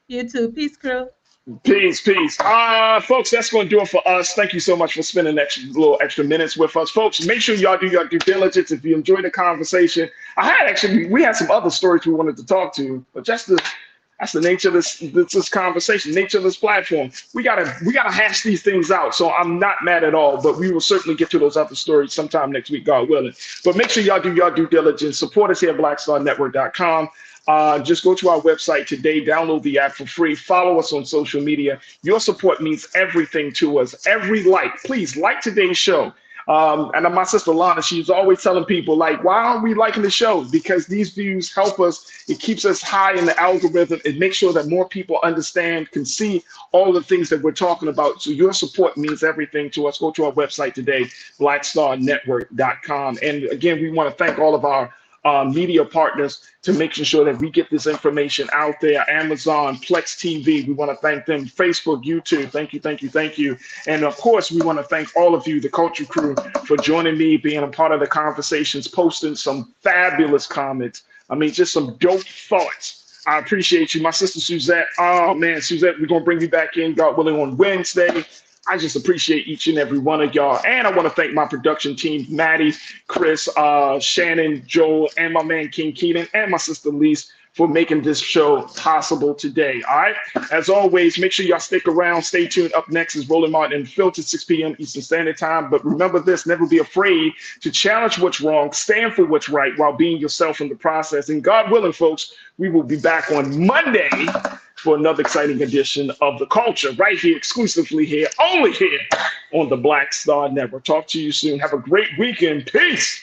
You too. Peace, crew. Peace. Folks, that's going to do it for us. Thank you so much for spending little extra minutes with us. Folks, make sure y'all do your due diligence. If you enjoyed the conversation, we had some other stories we wanted to talk to, but that's the nature of this conversation, nature of this platform. We gotta hash these things out. So I'm not mad at all, but we will certainly get to those other stories sometime next week, God willing. But make sure y'all do your due diligence. Support us here at BlackStarNetwork.com. Just go to our website today, download the app for free, follow us on social media. Your support means everything to us. Every like, please like today's show. And my sister Lana, she's always telling people, like, why aren't we liking the show? Because these views help us. It keeps us high in the algorithm. It makes sure that more people understand, can see all the things that we're talking about. So your support means everything to us. Go to our website today, BlackStarNetwork.com. And again, we want to thank all of our media partners to making sure that we get this information out there. Amazon, Plex TV, we want to thank them. Facebook, YouTube, thank you. And of course, we want to thank all of you, the Culture Crew, for joining me, being a part of the conversations, posting some fabulous comments. I mean, just some dope thoughts. I appreciate you. My sister Suzette, oh man, Suzette, we're going to bring you back in, God willing, on Wednesday. I just appreciate each and every one of y'all. And I want to thank my production team, Maddie, Chris, Shannon, Joel, and my man, King Keaton, and my sister, Lise, for making this show possible today. All right. As always, make sure y'all stick around. Stay tuned. Up next is Roland Martin and Phil to 6 p.m. Eastern Standard Time. But remember this, never be afraid to challenge what's wrong, stand for what's right while being yourself in the process. And God willing, folks, we will be back on Monday for another exciting edition of The Culture, right here, exclusively here, only here on the Black Star Network. Talk to you soon. Have a great weekend. Peace.